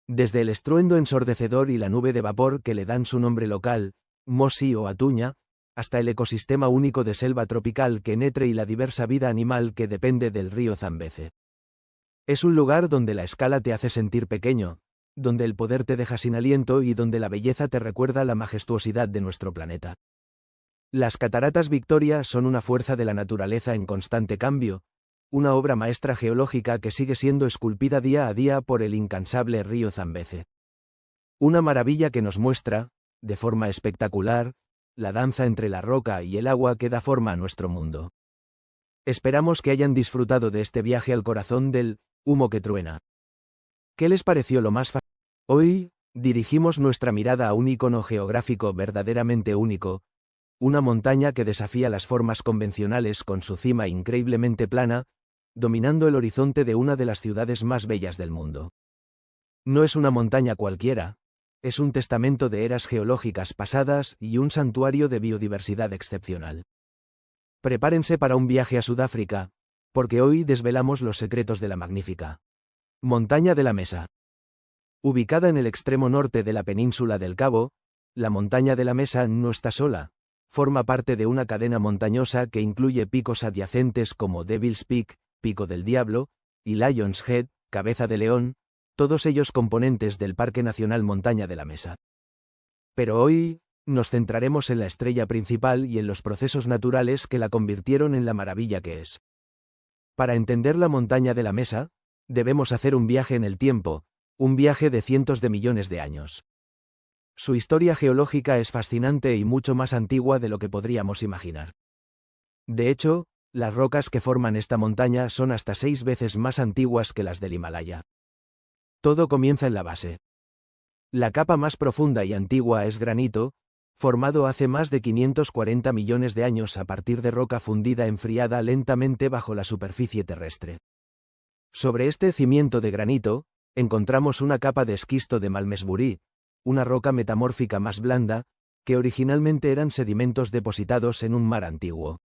Desde el estruendo ensordecedor y la nube de vapor que le dan su nombre local, Mosi o Atuña, hasta el ecosistema único de selva tropical Kenetre y la diversa vida animal que depende del río Zambeze. Es un lugar donde la escala te hace sentir pequeño, donde el poder te deja sin aliento y donde la belleza te recuerda la majestuosidad de nuestro planeta. Las Cataratas Victoria son una fuerza de la naturaleza en constante cambio, una obra maestra geológica que sigue siendo esculpida día a día por el incansable río Zambeze. Una maravilla que nos muestra, de forma espectacular, la danza entre la roca y el agua que da forma a nuestro mundo. Esperamos que hayan disfrutado de este viaje al corazón del humo que truena. ¿Qué les pareció lo más fascinante? Hoy, dirigimos nuestra mirada a un icono geográfico verdaderamente único, una montaña que desafía las formas convencionales con su cima increíblemente plana, dominando el horizonte de una de las ciudades más bellas del mundo. No es una montaña cualquiera, es un testamento de eras geológicas pasadas y un santuario de biodiversidad excepcional. Prepárense para un viaje a Sudáfrica, porque hoy desvelamos los secretos de la magnífica Montaña de la Mesa. Ubicada en el extremo norte de la península del Cabo, la Montaña de la Mesa no está sola. Forma parte de una cadena montañosa que incluye picos adyacentes como Devil's Peak, Pico del Diablo, y Lion's Head, Cabeza de León, todos ellos componentes del Parque Nacional Montaña de la Mesa. Pero hoy, nos centraremos en la estrella principal y en los procesos naturales que la convirtieron en la maravilla que es. Para entender la Montaña de la Mesa, debemos hacer un viaje en el tiempo, un viaje de cientos de millones de años. Su historia geológica es fascinante y mucho más antigua de lo que podríamos imaginar. De hecho, las rocas que forman esta montaña son hasta 6 veces más antiguas que las del Himalaya. Todo comienza en la base. La capa más profunda y antigua es granito, formado hace más de 540 millones de años a partir de roca fundida enfriada lentamente bajo la superficie terrestre. Sobre este cimiento de granito, encontramos una capa de esquisto de Malmesbury, una roca metamórfica más blanda, que originalmente eran sedimentos depositados en un mar antiguo.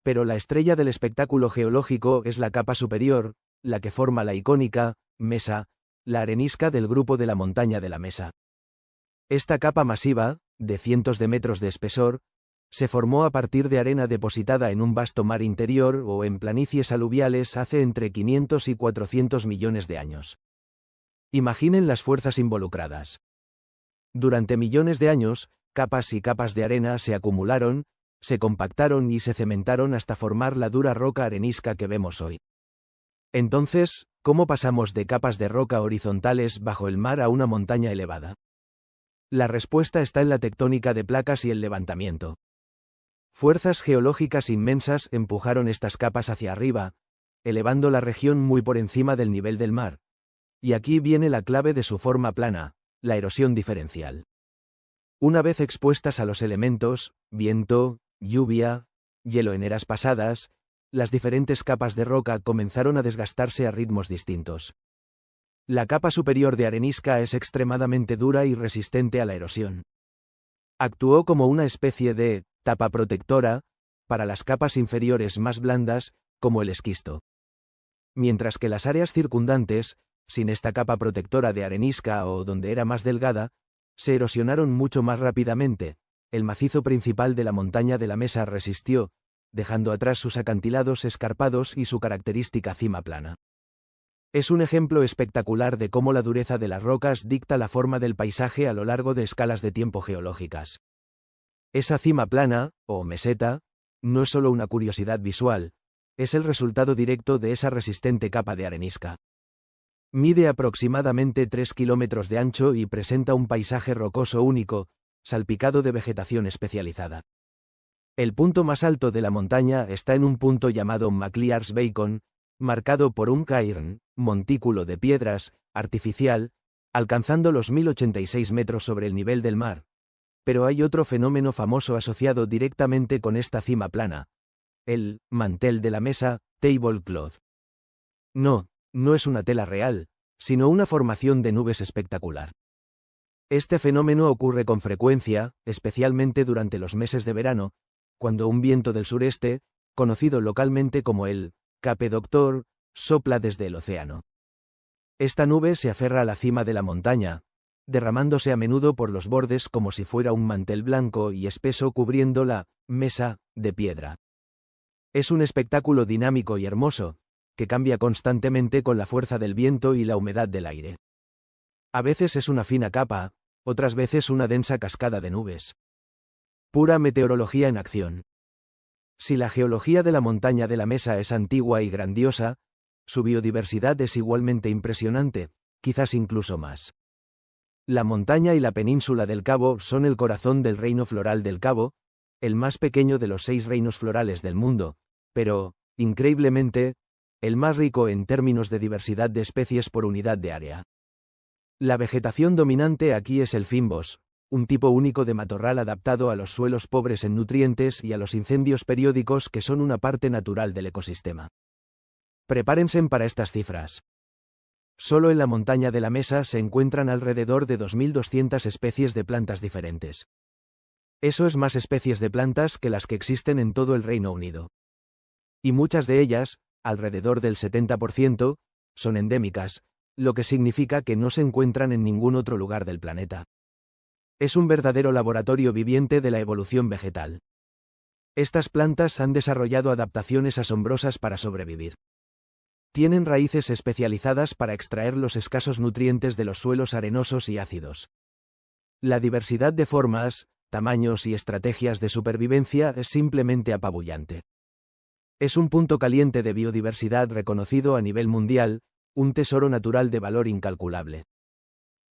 Pero la estrella del espectáculo geológico es la capa superior, la que forma la icónica mesa, la arenisca del grupo de la Montaña de la Mesa. Esta capa masiva, de cientos de metros de espesor, se formó a partir de arena depositada en un vasto mar interior o en planicies aluviales hace entre 500 y 400 millones de años. Imaginen las fuerzas involucradas. Durante millones de años, capas y capas de arena se acumularon, se compactaron y se cementaron hasta formar la dura roca arenisca que vemos hoy. Entonces, ¿cómo pasamos de capas de roca horizontales bajo el mar a una montaña elevada? La respuesta está en la tectónica de placas y el levantamiento. Fuerzas geológicas inmensas empujaron estas capas hacia arriba, elevando la región muy por encima del nivel del mar. Y aquí viene la clave de su forma plana, la erosión diferencial. Una vez expuestas a los elementos, viento, lluvia, hielo en eras pasadas, las diferentes capas de roca comenzaron a desgastarse a ritmos distintos. La capa superior de arenisca es extremadamente dura y resistente a la erosión. Actuó como una especie de tapa protectora para las capas inferiores más blandas, como el esquisto. Mientras que las áreas circundantes, sin esta capa protectora de arenisca o donde era más delgada, se erosionaron mucho más rápidamente. El macizo principal de la montaña de la Mesa resistió, dejando atrás sus acantilados escarpados y su característica cima plana. Es un ejemplo espectacular de cómo la dureza de las rocas dicta la forma del paisaje a lo largo de escalas de tiempo geológicas. Esa cima plana, o meseta, no es solo una curiosidad visual, es el resultado directo de esa resistente capa de arenisca. Mide aproximadamente 3 kilómetros de ancho y presenta un paisaje rocoso único, salpicado de vegetación especializada. El punto más alto de la montaña está en un punto llamado McLear's Beacon, marcado por un cairn, montículo de piedras, artificial, alcanzando los 1086 metros sobre el nivel del mar. Pero hay otro fenómeno famoso asociado directamente con esta cima plana: el mantel de la Mesa, tablecloth. No es una tela real, sino una formación de nubes espectacular. Este fenómeno ocurre con frecuencia, especialmente durante los meses de verano, cuando un viento del sureste, conocido localmente como el Cape Doctor, sopla desde el océano. Esta nube se aferra a la cima de la montaña, derramándose a menudo por los bordes como si fuera un mantel blanco y espeso cubriendo la mesa de piedra. Es un espectáculo dinámico y hermoso, que cambia constantemente con la fuerza del viento y la humedad del aire. A veces es una fina capa, otras veces una densa cascada de nubes. Pura meteorología en acción. Si la geología de la montaña de la Mesa es antigua y grandiosa, su biodiversidad es igualmente impresionante, quizás incluso más. La montaña y la península del Cabo son el corazón del reino floral del Cabo, el más pequeño de los 6 reinos florales del mundo, pero, increíblemente, el más rico en términos de diversidad de especies por unidad de área. La vegetación dominante aquí es el fynbos, un tipo único de matorral adaptado a los suelos pobres en nutrientes y a los incendios periódicos que son una parte natural del ecosistema. Prepárense para estas cifras. Solo en la montaña de la Mesa se encuentran alrededor de 2.200 especies de plantas diferentes. Eso es más especies de plantas que las que existen en todo el Reino Unido. Y muchas de ellas, alrededor del 70%, son endémicas, lo que significa que no se encuentran en ningún otro lugar del planeta. Es un verdadero laboratorio viviente de la evolución vegetal. Estas plantas han desarrollado adaptaciones asombrosas para sobrevivir. Tienen raíces especializadas para extraer los escasos nutrientes de los suelos arenosos y ácidos. La diversidad de formas, tamaños y estrategias de supervivencia es simplemente apabullante. Es un punto caliente de biodiversidad reconocido a nivel mundial, un tesoro natural de valor incalculable.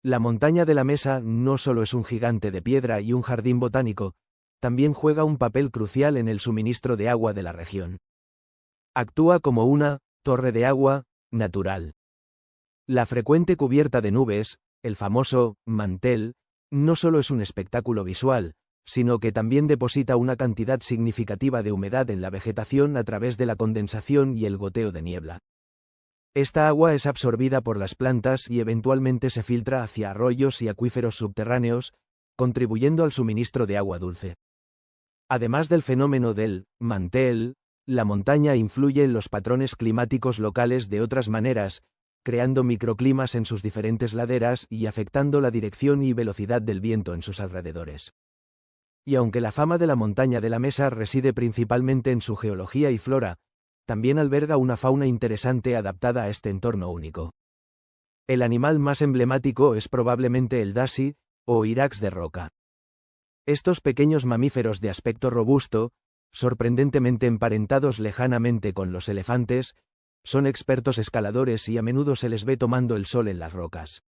La montaña de la Mesa no solo es un gigante de piedra y un jardín botánico, también juega un papel crucial en el suministro de agua de la región. Actúa como una torre de agua natural. La frecuente cubierta de nubes, el famoso mantel, no solo es un espectáculo visual, sino que también deposita una cantidad significativa de humedad en la vegetación a través de la condensación y el goteo de niebla. Esta agua es absorbida por las plantas y eventualmente se filtra hacia arroyos y acuíferos subterráneos, contribuyendo al suministro de agua dulce. Además del fenómeno del mantel, la montaña influye en los patrones climáticos locales de otras maneras, creando microclimas en sus diferentes laderas y afectando la dirección y velocidad del viento en sus alrededores. Y aunque la fama de la montaña de la Mesa reside principalmente en su geología y flora, también alberga una fauna interesante adaptada a este entorno único. El animal más emblemático es probablemente el dashi, o irax de roca. Estos pequeños mamíferos de aspecto robusto, sorprendentemente emparentados lejanamente con los elefantes, son expertos escaladores y a menudo se les ve tomando el sol en las rocas.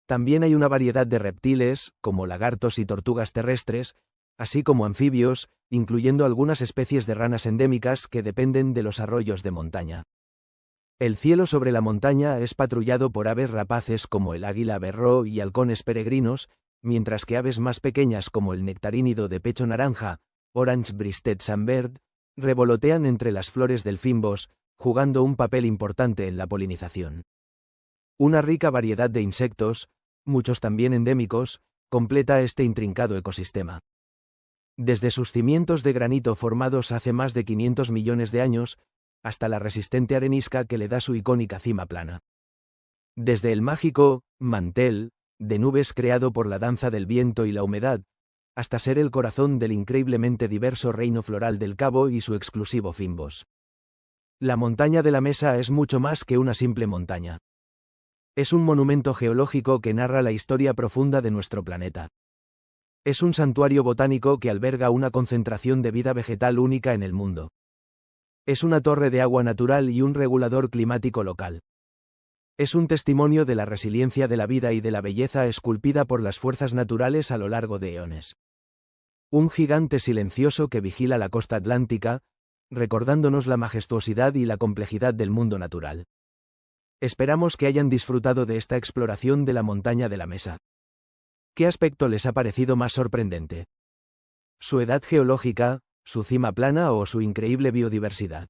También hay una variedad de reptiles, como lagartos y tortugas terrestres, así como anfibios, incluyendo algunas especies de ranas endémicas que dependen de los arroyos de montaña. El cielo sobre la montaña es patrullado por aves rapaces como el águila berró y halcones peregrinos, mientras que aves más pequeñas como el nectarínido de pecho naranja, Orange-breasted sunbird, revolotean entre las flores del fynbos, jugando un papel importante en la polinización. Una rica variedad de insectos, muchos también endémicos, completa este intrincado ecosistema. Desde sus cimientos de granito formados hace más de 500 millones de años, hasta la resistente arenisca que le da su icónica cima plana. Desde el mágico mantel de nubes creado por la danza del viento y la humedad, hasta ser el corazón del increíblemente diverso reino floral del Cabo y su exclusivo fynbos. La montaña de la Mesa es mucho más que una simple montaña. Es un monumento geológico que narra la historia profunda de nuestro planeta. Es un santuario botánico que alberga una concentración de vida vegetal única en el mundo. Es una torre de agua natural y un regulador climático local. Es un testimonio de la resiliencia de la vida y de la belleza esculpida por las fuerzas naturales a lo largo de eones. Un gigante silencioso que vigila la costa atlántica, recordándonos la majestuosidad y la complejidad del mundo natural. Esperamos que hayan disfrutado de esta exploración de la montaña de la Mesa. ¿Qué aspecto les ha parecido más sorprendente? ¿Su edad geológica, su cima plana o su increíble biodiversidad?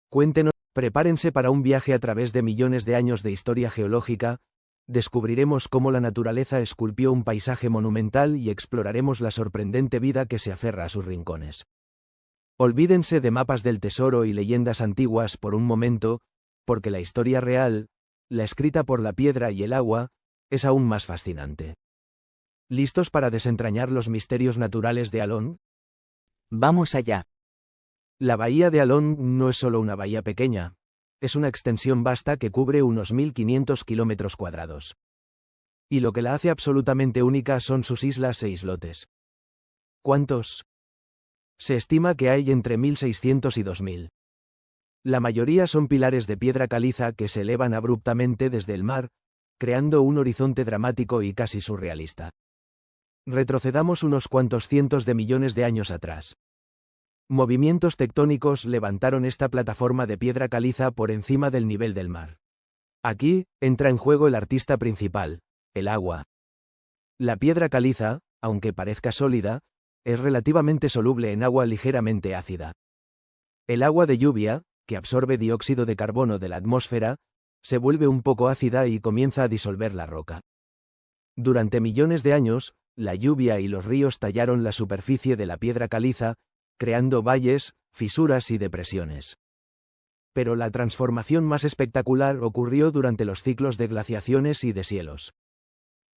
Cuéntenos. Prepárense para un viaje a través de millones de años de historia geológica, descubriremos cómo la naturaleza esculpió un paisaje monumental y exploraremos la sorprendente vida que se aferra a sus rincones. Olvídense de mapas del tesoro y leyendas antiguas por un momento, porque la historia real, la escrita por la piedra y el agua, es aún más fascinante. ¿Listos para desentrañar los misterios naturales de Alón? Vamos allá. La bahía de Alón no es solo una bahía pequeña, es una extensión vasta que cubre unos 1.500 kilómetros cuadrados. Y lo que la hace absolutamente única son sus islas e islotes. ¿Cuántos? Se estima que hay entre 1.600 y 2.000. La mayoría son pilares de piedra caliza que se elevan abruptamente desde el mar, creando un horizonte dramático y casi surrealista. Retrocedamos unos cuantos cientos de millones de años atrás. Movimientos tectónicos levantaron esta plataforma de piedra caliza por encima del nivel del mar. Aquí entra en juego el artista principal, el agua. La piedra caliza, aunque parezca sólida, es relativamente soluble en agua ligeramente ácida. El agua de lluvia, que absorbe dióxido de carbono de la atmósfera, se vuelve un poco ácida y comienza a disolver la roca. Durante millones de años, la lluvia y los ríos tallaron la superficie de la piedra caliza, creando valles, fisuras y depresiones. Pero la transformación más espectacular ocurrió durante los ciclos de glaciaciones y deshielos.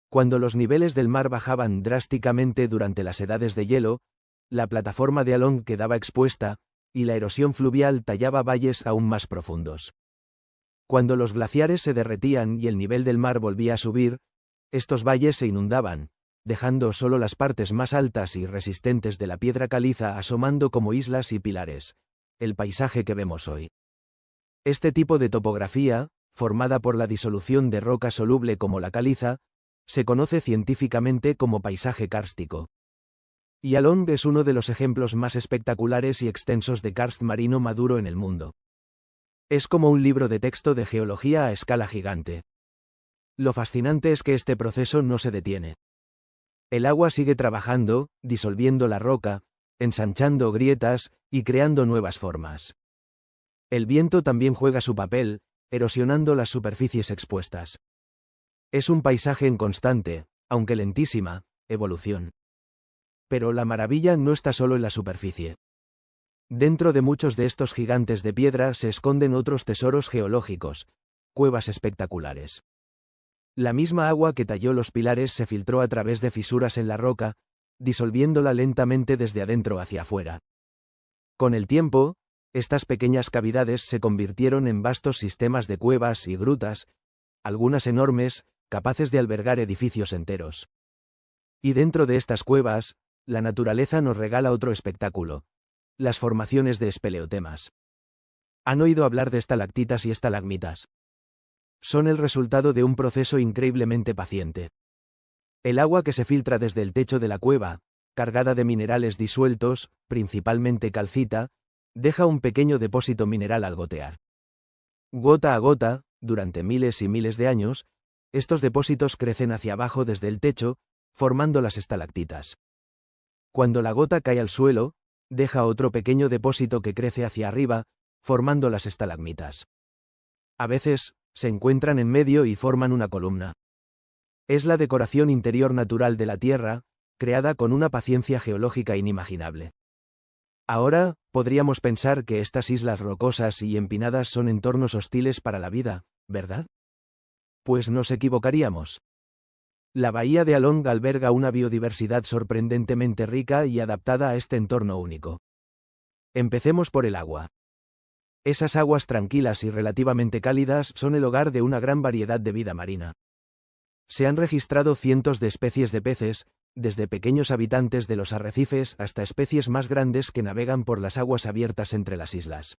Cuando los niveles del mar bajaban drásticamente durante las edades de hielo, la plataforma de Alón quedaba expuesta, y la erosión fluvial tallaba valles aún más profundos. Cuando los glaciares se derretían y el nivel del mar volvía a subir, estos valles se inundaban, dejando solo las partes más altas y resistentes de la piedra caliza asomando como islas y pilares, el paisaje que vemos hoy. Este tipo de topografía, formada por la disolución de roca soluble como la caliza, se conoce científicamente como paisaje kárstico. Y Alón es uno de los ejemplos más espectaculares y extensos de karst marino maduro en el mundo. Es como un libro de texto de geología a escala gigante. Lo fascinante es que este proceso no se detiene. El agua sigue trabajando, disolviendo la roca, ensanchando grietas y creando nuevas formas. El viento también juega su papel, erosionando las superficies expuestas. Es un paisaje en constante, aunque lentísima, evolución. Pero la maravilla no está solo en la superficie. Dentro de muchos de estos gigantes de piedra se esconden otros tesoros geológicos, cuevas espectaculares. La misma agua que talló los pilares se filtró a través de fisuras en la roca, disolviéndola lentamente desde adentro hacia afuera. Con el tiempo, estas pequeñas cavidades se convirtieron en vastos sistemas de cuevas y grutas, algunas enormes, capaces de albergar edificios enteros. Y dentro de estas cuevas, la naturaleza nos regala otro espectáculo: las formaciones de espeleotemas. ¿Han oído hablar de estalactitas y estalagmitas? Son el resultado de un proceso increíblemente paciente. El agua que se filtra desde el techo de la cueva, cargada de minerales disueltos, principalmente calcita, deja un pequeño depósito mineral al gotear. Gota a gota, durante miles y miles de años, estos depósitos crecen hacia abajo desde el techo, formando las estalactitas. Cuando la gota cae al suelo, deja otro pequeño depósito que crece hacia arriba, formando las estalagmitas. A veces, se encuentran en medio y forman una columna. Es la decoración interior natural de la Tierra, creada con una paciencia geológica inimaginable. Ahora, podríamos pensar que estas islas rocosas y empinadas son entornos hostiles para la vida, ¿verdad? Pues nos equivocaríamos. La bahía de Along alberga una biodiversidad sorprendentemente rica y adaptada a este entorno único. Empecemos por el agua. Esas aguas tranquilas y relativamente cálidas son el hogar de una gran variedad de vida marina. Se han registrado cientos de especies de peces, desde pequeños habitantes de los arrecifes hasta especies más grandes que navegan por las aguas abiertas entre las islas.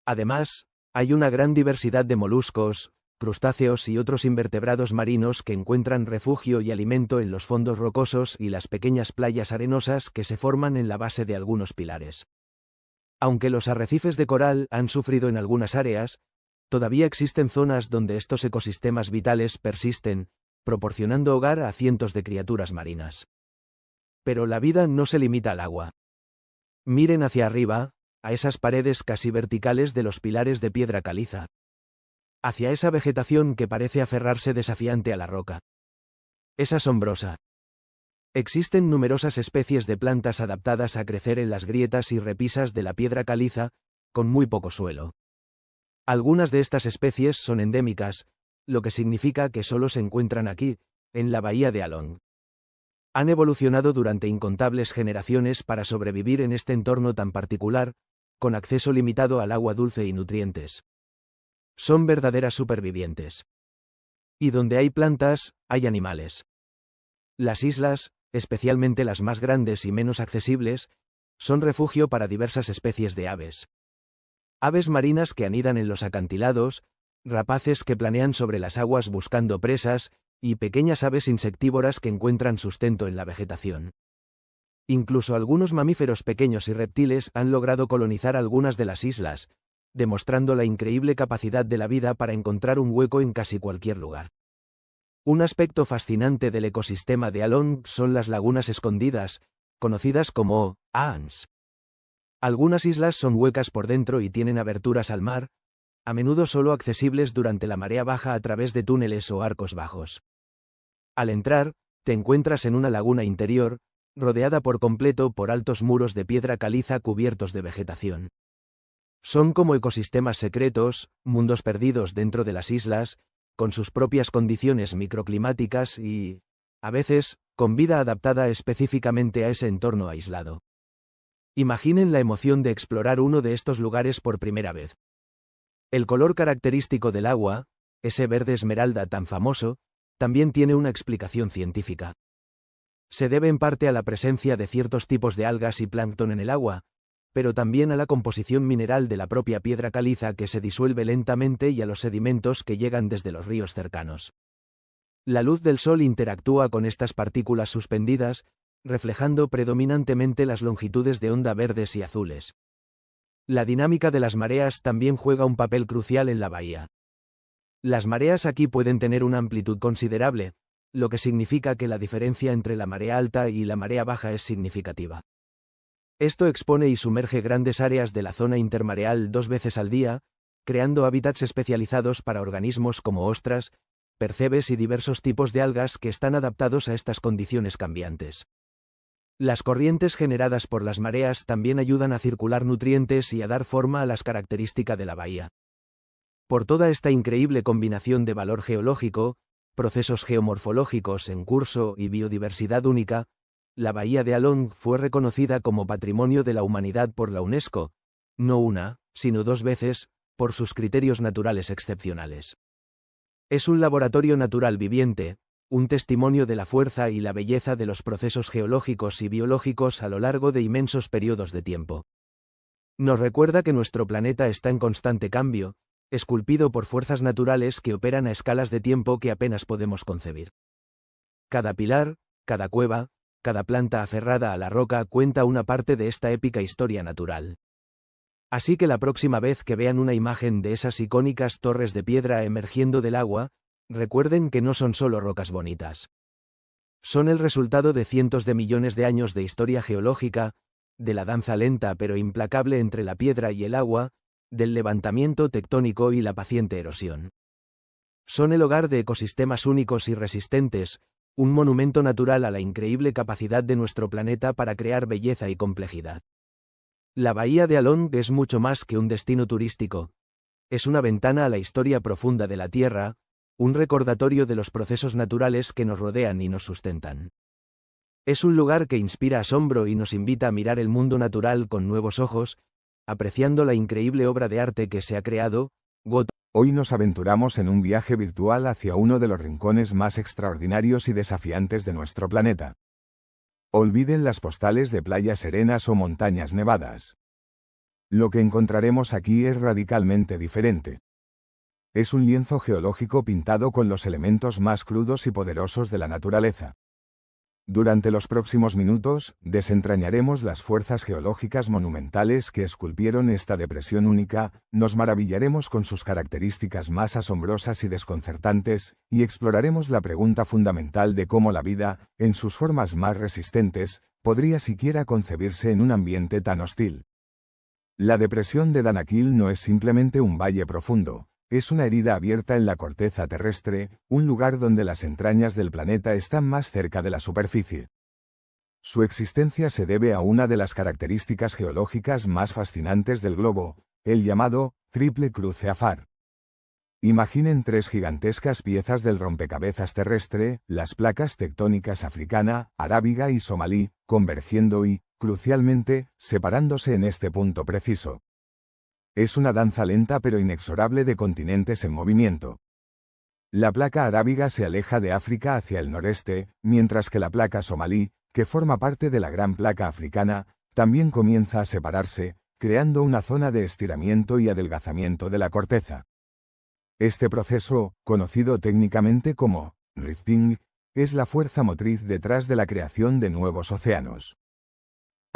Además, hay una gran diversidad de moluscos, crustáceos y otros invertebrados marinos que encuentran refugio y alimento en los fondos rocosos y las pequeñas playas arenosas que se forman en la base de algunos pilares. Aunque los arrecifes de coral han sufrido en algunas áreas, todavía existen zonas donde estos ecosistemas vitales persisten, proporcionando hogar a cientos de criaturas marinas. Pero la vida no se limita al agua. Miren hacia arriba, a esas paredes casi verticales de los pilares de piedra caliza. Hacia esa vegetación que parece aferrarse desafiante a la roca. Es asombrosa. Existen numerosas especies de plantas adaptadas a crecer en las grietas y repisas de la piedra caliza, con muy poco suelo. Algunas de estas especies son endémicas, lo que significa que solo se encuentran aquí, en la bahía de Along. Han evolucionado durante incontables generaciones para sobrevivir en este entorno tan particular, con acceso limitado al agua dulce y nutrientes. Son verdaderas supervivientes. Y donde hay plantas, hay animales. Las islas, especialmente las más grandes y menos accesibles, son refugio para diversas especies de aves. Aves marinas que anidan en los acantilados, rapaces que planean sobre las aguas buscando presas, y pequeñas aves insectívoras que encuentran sustento en la vegetación. Incluso algunos mamíferos pequeños y reptiles han logrado colonizar algunas de las islas, demostrando la increíble capacidad de la vida para encontrar un hueco en casi cualquier lugar. Un aspecto fascinante del ecosistema de Along son las lagunas escondidas, conocidas como aans. Algunas islas son huecas por dentro y tienen aberturas al mar, a menudo solo accesibles durante la marea baja a través de túneles o arcos bajos. Al entrar, te encuentras en una laguna interior, rodeada por completo por altos muros de piedra caliza cubiertos de vegetación. Son como ecosistemas secretos, mundos perdidos dentro de las islas, con sus propias condiciones microclimáticas y, a veces, con vida adaptada específicamente a ese entorno aislado. Imaginen la emoción de explorar uno de estos lugares por primera vez. El color característico del agua, ese verde esmeralda tan famoso, también tiene una explicación científica. Se debe en parte a la presencia de ciertos tipos de algas y plancton en el agua, pero también a la composición mineral de la propia piedra caliza que se disuelve lentamente y a los sedimentos que llegan desde los ríos cercanos. La luz del sol interactúa con estas partículas suspendidas, reflejando predominantemente las longitudes de onda verdes y azules. La dinámica de las mareas también juega un papel crucial en la bahía. Las mareas aquí pueden tener una amplitud considerable, lo que significa que la diferencia entre la marea alta y la marea baja es significativa. Esto expone y sumerge grandes áreas de la zona intermareal 2 veces al día, creando hábitats especializados para organismos como ostras, percebes y diversos tipos de algas que están adaptados a estas condiciones cambiantes. Las corrientes generadas por las mareas también ayudan a circular nutrientes y a dar forma a las características de la bahía. Por toda esta increíble combinación de valor geológico, procesos geomorfológicos en curso y biodiversidad única, la bahía de Along fue reconocida como Patrimonio de la Humanidad por la UNESCO, no una, sino 2 veces, por sus criterios naturales excepcionales. Es un laboratorio natural viviente, un testimonio de la fuerza y la belleza de los procesos geológicos y biológicos a lo largo de inmensos periodos de tiempo. Nos recuerda que nuestro planeta está en constante cambio, esculpido por fuerzas naturales que operan a escalas de tiempo que apenas podemos concebir. Cada pilar, cada cueva, cada planta aferrada a la roca cuenta una parte de esta épica historia natural. Así que la próxima vez que vean una imagen de esas icónicas torres de piedra emergiendo del agua, recuerden que no son solo rocas bonitas. Son el resultado de cientos de millones de años de historia geológica, de la danza lenta pero implacable entre la piedra y el agua, del levantamiento tectónico y la paciente erosión. Son el hogar de ecosistemas únicos y resistentes, un monumento natural a la increíble capacidad de nuestro planeta para crear belleza y complejidad. La bahía de Along es mucho más que un destino turístico. Es una ventana a la historia profunda de la Tierra, un recordatorio de los procesos naturales que nos rodean y nos sustentan. Es un lugar que inspira asombro y nos invita a mirar el mundo natural con nuevos ojos, apreciando la increíble obra de arte que se ha creado. Hoy nos aventuramos en un viaje virtual hacia uno de los rincones más extraordinarios y desafiantes de nuestro planeta. Olviden las postales de playas serenas o montañas nevadas. Lo que encontraremos aquí es radicalmente diferente. Es un lienzo geológico pintado con los elementos más crudos y poderosos de la naturaleza. Durante los próximos minutos, desentrañaremos las fuerzas geológicas monumentales que esculpieron esta depresión única, nos maravillaremos con sus características más asombrosas y desconcertantes, y exploraremos la pregunta fundamental de cómo la vida, en sus formas más resistentes, podría siquiera concebirse en un ambiente tan hostil. La depresión de Danakil no es simplemente un valle profundo. Es una herida abierta en la corteza terrestre, un lugar donde las entrañas del planeta están más cerca de la superficie. Su existencia se debe a una de las características geológicas más fascinantes del globo, el llamado Triple Cruce Afar. Imaginen tres gigantescas piezas del rompecabezas terrestre, las placas tectónicas africana, arábiga y somalí, convergiendo y, crucialmente, separándose en este punto preciso. Es una danza lenta pero inexorable de continentes en movimiento. La placa arábiga se aleja de África hacia el noreste, mientras que la placa somalí, que forma parte de la gran placa africana, también comienza a separarse, creando una zona de estiramiento y adelgazamiento de la corteza. Este proceso, conocido técnicamente como rifting, es la fuerza motriz detrás de la creación de nuevos océanos.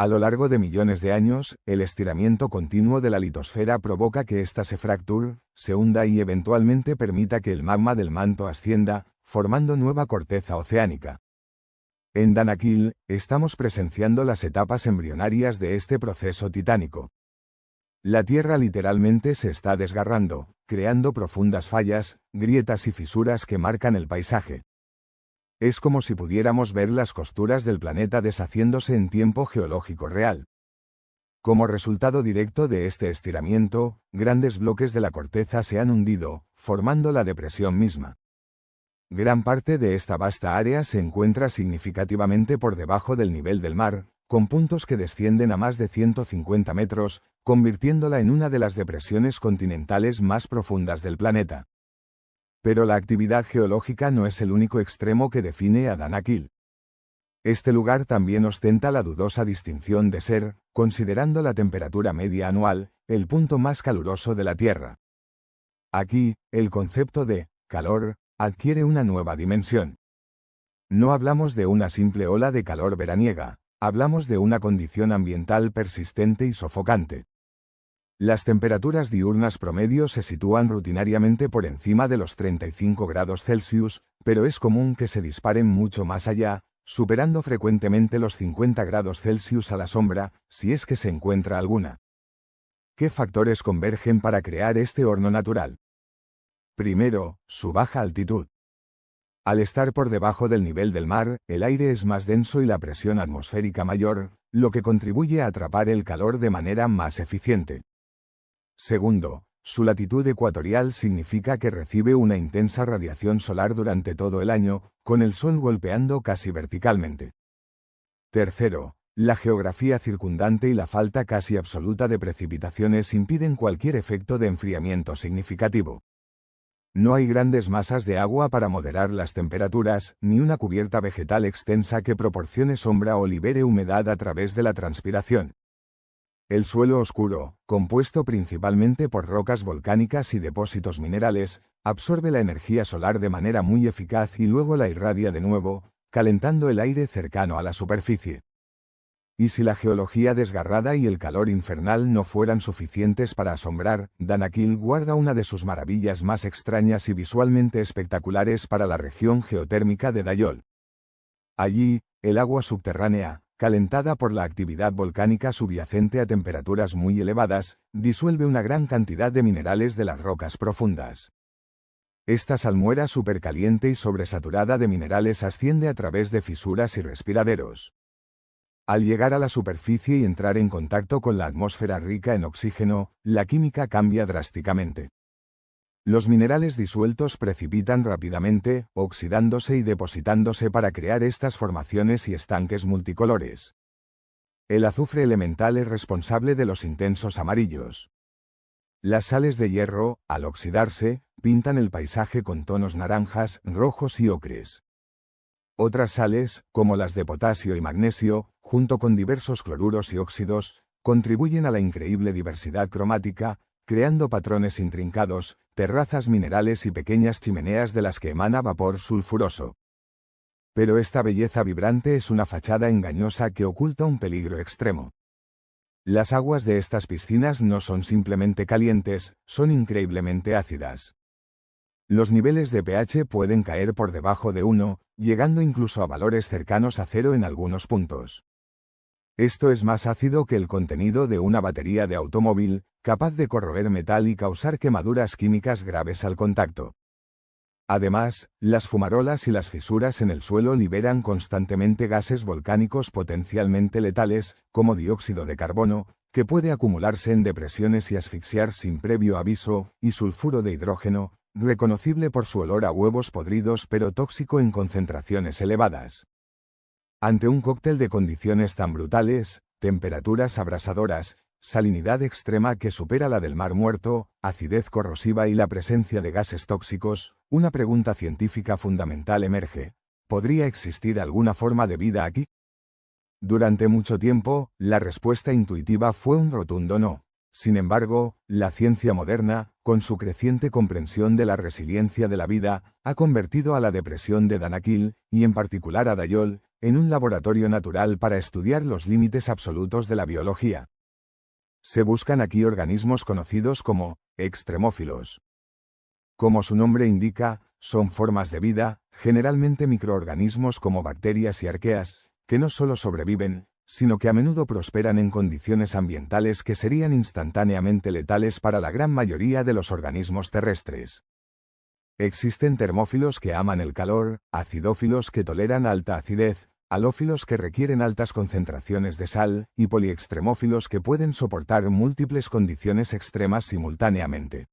A lo largo de millones de años, el estiramiento continuo de la litosfera provoca que ésta se fracture, se hunda y eventualmente permita que el magma del manto ascienda, formando nueva corteza oceánica. En Danakil, estamos presenciando las etapas embrionarias de este proceso titánico. La Tierra literalmente se está desgarrando, creando profundas fallas, grietas y fisuras que marcan el paisaje. Es como si pudiéramos ver las costuras del planeta deshaciéndose en tiempo geológico real. Como resultado directo de este estiramiento, grandes bloques de la corteza se han hundido, formando la depresión misma. Gran parte de esta vasta área se encuentra significativamente por debajo del nivel del mar, con puntos que descienden a más de 150 metros, convirtiéndola en una de las depresiones continentales más profundas del planeta. Pero la actividad geológica no es el único extremo que define a Danakil. Este lugar también ostenta la dudosa distinción de ser, considerando la temperatura media anual, el punto más caluroso de la Tierra. Aquí, el concepto de calor adquiere una nueva dimensión. No hablamos de una simple ola de calor veraniega, hablamos de una condición ambiental persistente y sofocante. Las temperaturas diurnas promedio se sitúan rutinariamente por encima de los 35 grados Celsius, pero es común que se disparen mucho más allá, superando frecuentemente los 50 grados Celsius a la sombra, si es que se encuentra alguna. ¿Qué factores convergen para crear este horno natural? Primero, su baja altitud. Al estar por debajo del nivel del mar, el aire es más denso y la presión atmosférica mayor, lo que contribuye a atrapar el calor de manera más eficiente. Segundo, su latitud ecuatorial significa que recibe una intensa radiación solar durante todo el año, con el sol golpeando casi verticalmente. Tercero, la geografía circundante y la falta casi absoluta de precipitaciones impiden cualquier efecto de enfriamiento significativo. No hay grandes masas de agua para moderar las temperaturas, ni una cubierta vegetal extensa que proporcione sombra o libere humedad a través de la transpiración. El suelo oscuro, compuesto principalmente por rocas volcánicas y depósitos minerales, absorbe la energía solar de manera muy eficaz y luego la irradia de nuevo, calentando el aire cercano a la superficie. Y si la geología desgarrada y el calor infernal no fueran suficientes para asombrar, Danakil guarda una de sus maravillas más extrañas y visualmente espectaculares para la región geotérmica de Dayol. Allí, el agua subterránea, calentada por la actividad volcánica subyacente a temperaturas muy elevadas, disuelve una gran cantidad de minerales de las rocas profundas. Esta salmuera supercaliente y sobresaturada de minerales asciende a través de fisuras y respiraderos. Al llegar a la superficie y entrar en contacto con la atmósfera rica en oxígeno, la química cambia drásticamente. Los minerales disueltos precipitan rápidamente, oxidándose y depositándose para crear estas formaciones y estanques multicolores. El azufre elemental es responsable de los intensos amarillos. Las sales de hierro, al oxidarse, pintan el paisaje con tonos naranjas, rojos y ocres. Otras sales, como las de potasio y magnesio, junto con diversos cloruros y óxidos, contribuyen a la increíble diversidad cromática, creando patrones intrincados, terrazas minerales y pequeñas chimeneas de las que emana vapor sulfuroso. Pero esta belleza vibrante es una fachada engañosa que oculta un peligro extremo. Las aguas de estas piscinas no son simplemente calientes, son increíblemente ácidas. Los niveles de pH pueden caer por debajo de 1, llegando incluso a valores cercanos a 0 en algunos puntos. Esto es más ácido que el contenido de una batería de automóvil, capaz de corroer metal y causar quemaduras químicas graves al contacto. Además, las fumarolas y las fisuras en el suelo liberan constantemente gases volcánicos potencialmente letales, como dióxido de carbono, que puede acumularse en depresiones y asfixiar sin previo aviso, y sulfuro de hidrógeno, reconocible por su olor a huevos podridos pero tóxico en concentraciones elevadas. Ante un cóctel de condiciones tan brutales, temperaturas abrasadoras, salinidad extrema que supera la del Mar Muerto, acidez corrosiva y la presencia de gases tóxicos, una pregunta científica fundamental emerge: ¿podría existir alguna forma de vida aquí? Durante mucho tiempo, la respuesta intuitiva fue un rotundo no. Sin embargo, la ciencia moderna, con su creciente comprensión de la resiliencia de la vida, ha convertido a la depresión de Danakil, y en particular a Dayol, en un laboratorio natural para estudiar los límites absolutos de la biología. Se buscan aquí organismos conocidos como extremófilos. Como su nombre indica, son formas de vida, generalmente microorganismos como bacterias y arqueas, que no solo sobreviven, sino que a menudo prosperan en condiciones ambientales que serían instantáneamente letales para la gran mayoría de los organismos terrestres. Existen termófilos que aman el calor, acidófilos que toleran alta acidez, halófilos que requieren altas concentraciones de sal, y poliextremófilos que pueden soportar múltiples condiciones extremas simultáneamente.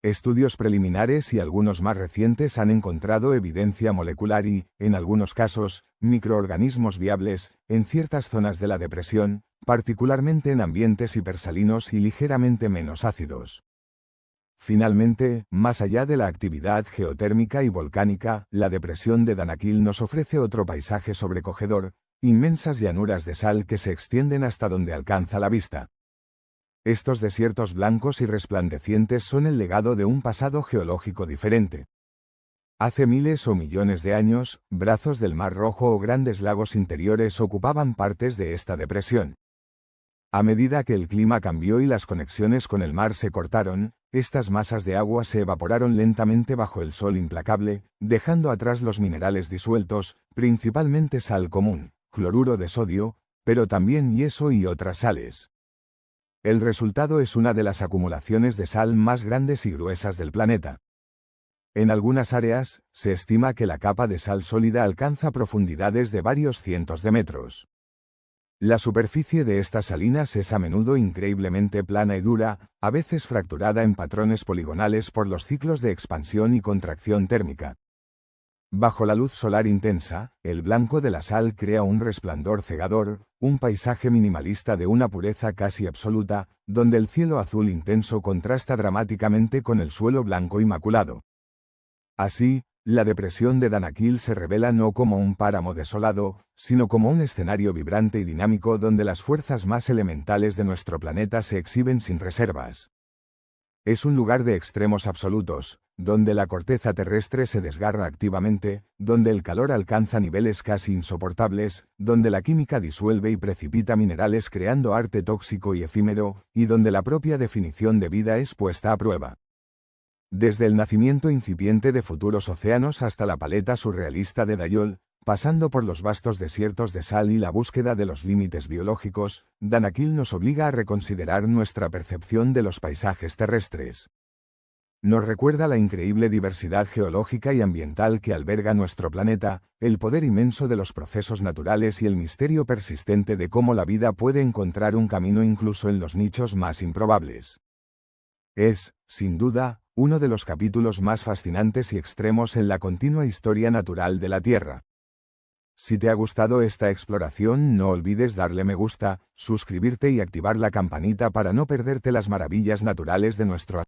Estudios preliminares y algunos más recientes han encontrado evidencia molecular y, en algunos casos, microorganismos viables, en ciertas zonas de la depresión, particularmente en ambientes hipersalinos y ligeramente menos ácidos. Finalmente, más allá de la actividad geotérmica y volcánica, la depresión de Danakil nos ofrece otro paisaje sobrecogedor, inmensas llanuras de sal que se extienden hasta donde alcanza la vista. Estos desiertos blancos y resplandecientes son el legado de un pasado geológico diferente. Hace miles o millones de años, brazos del Mar Rojo o grandes lagos interiores ocupaban partes de esta depresión. A medida que el clima cambió y las conexiones con el mar se cortaron, estas masas de agua se evaporaron lentamente bajo el sol implacable, dejando atrás los minerales disueltos, principalmente sal común, cloruro de sodio, pero también yeso y otras sales. El resultado es una de las acumulaciones de sal más grandes y gruesas del planeta. En algunas áreas, se estima que la capa de sal sólida alcanza profundidades de varios cientos de metros. La superficie de estas salinas es a menudo increíblemente plana y dura, a veces fracturada en patrones poligonales por los ciclos de expansión y contracción térmica. Bajo la luz solar intensa, el blanco de la sal crea un resplandor cegador, un paisaje minimalista de una pureza casi absoluta, donde el cielo azul intenso contrasta dramáticamente con el suelo blanco inmaculado. Así, la depresión de Danakil se revela no como un páramo desolado, sino como un escenario vibrante y dinámico donde las fuerzas más elementales de nuestro planeta se exhiben sin reservas. Es un lugar de extremos absolutos, donde la corteza terrestre se desgarra activamente, donde el calor alcanza niveles casi insoportables, donde la química disuelve y precipita minerales creando arte tóxico y efímero, y donde la propia definición de vida es puesta a prueba. Desde el nacimiento incipiente de futuros océanos hasta la paleta surrealista de Dayol, pasando por los vastos desiertos de sal y la búsqueda de los límites biológicos, Danakil nos obliga a reconsiderar nuestra percepción de los paisajes terrestres. Nos recuerda la increíble diversidad geológica y ambiental que alberga nuestro planeta, el poder inmenso de los procesos naturales y el misterio persistente de cómo la vida puede encontrar un camino incluso en los nichos más improbables. Es, sin duda, uno de los capítulos más fascinantes y extremos en la continua historia natural de la Tierra. Si te ha gustado esta exploración, no olvides darle me gusta, suscribirte y activar la campanita para no perderte las maravillas naturales de nuestro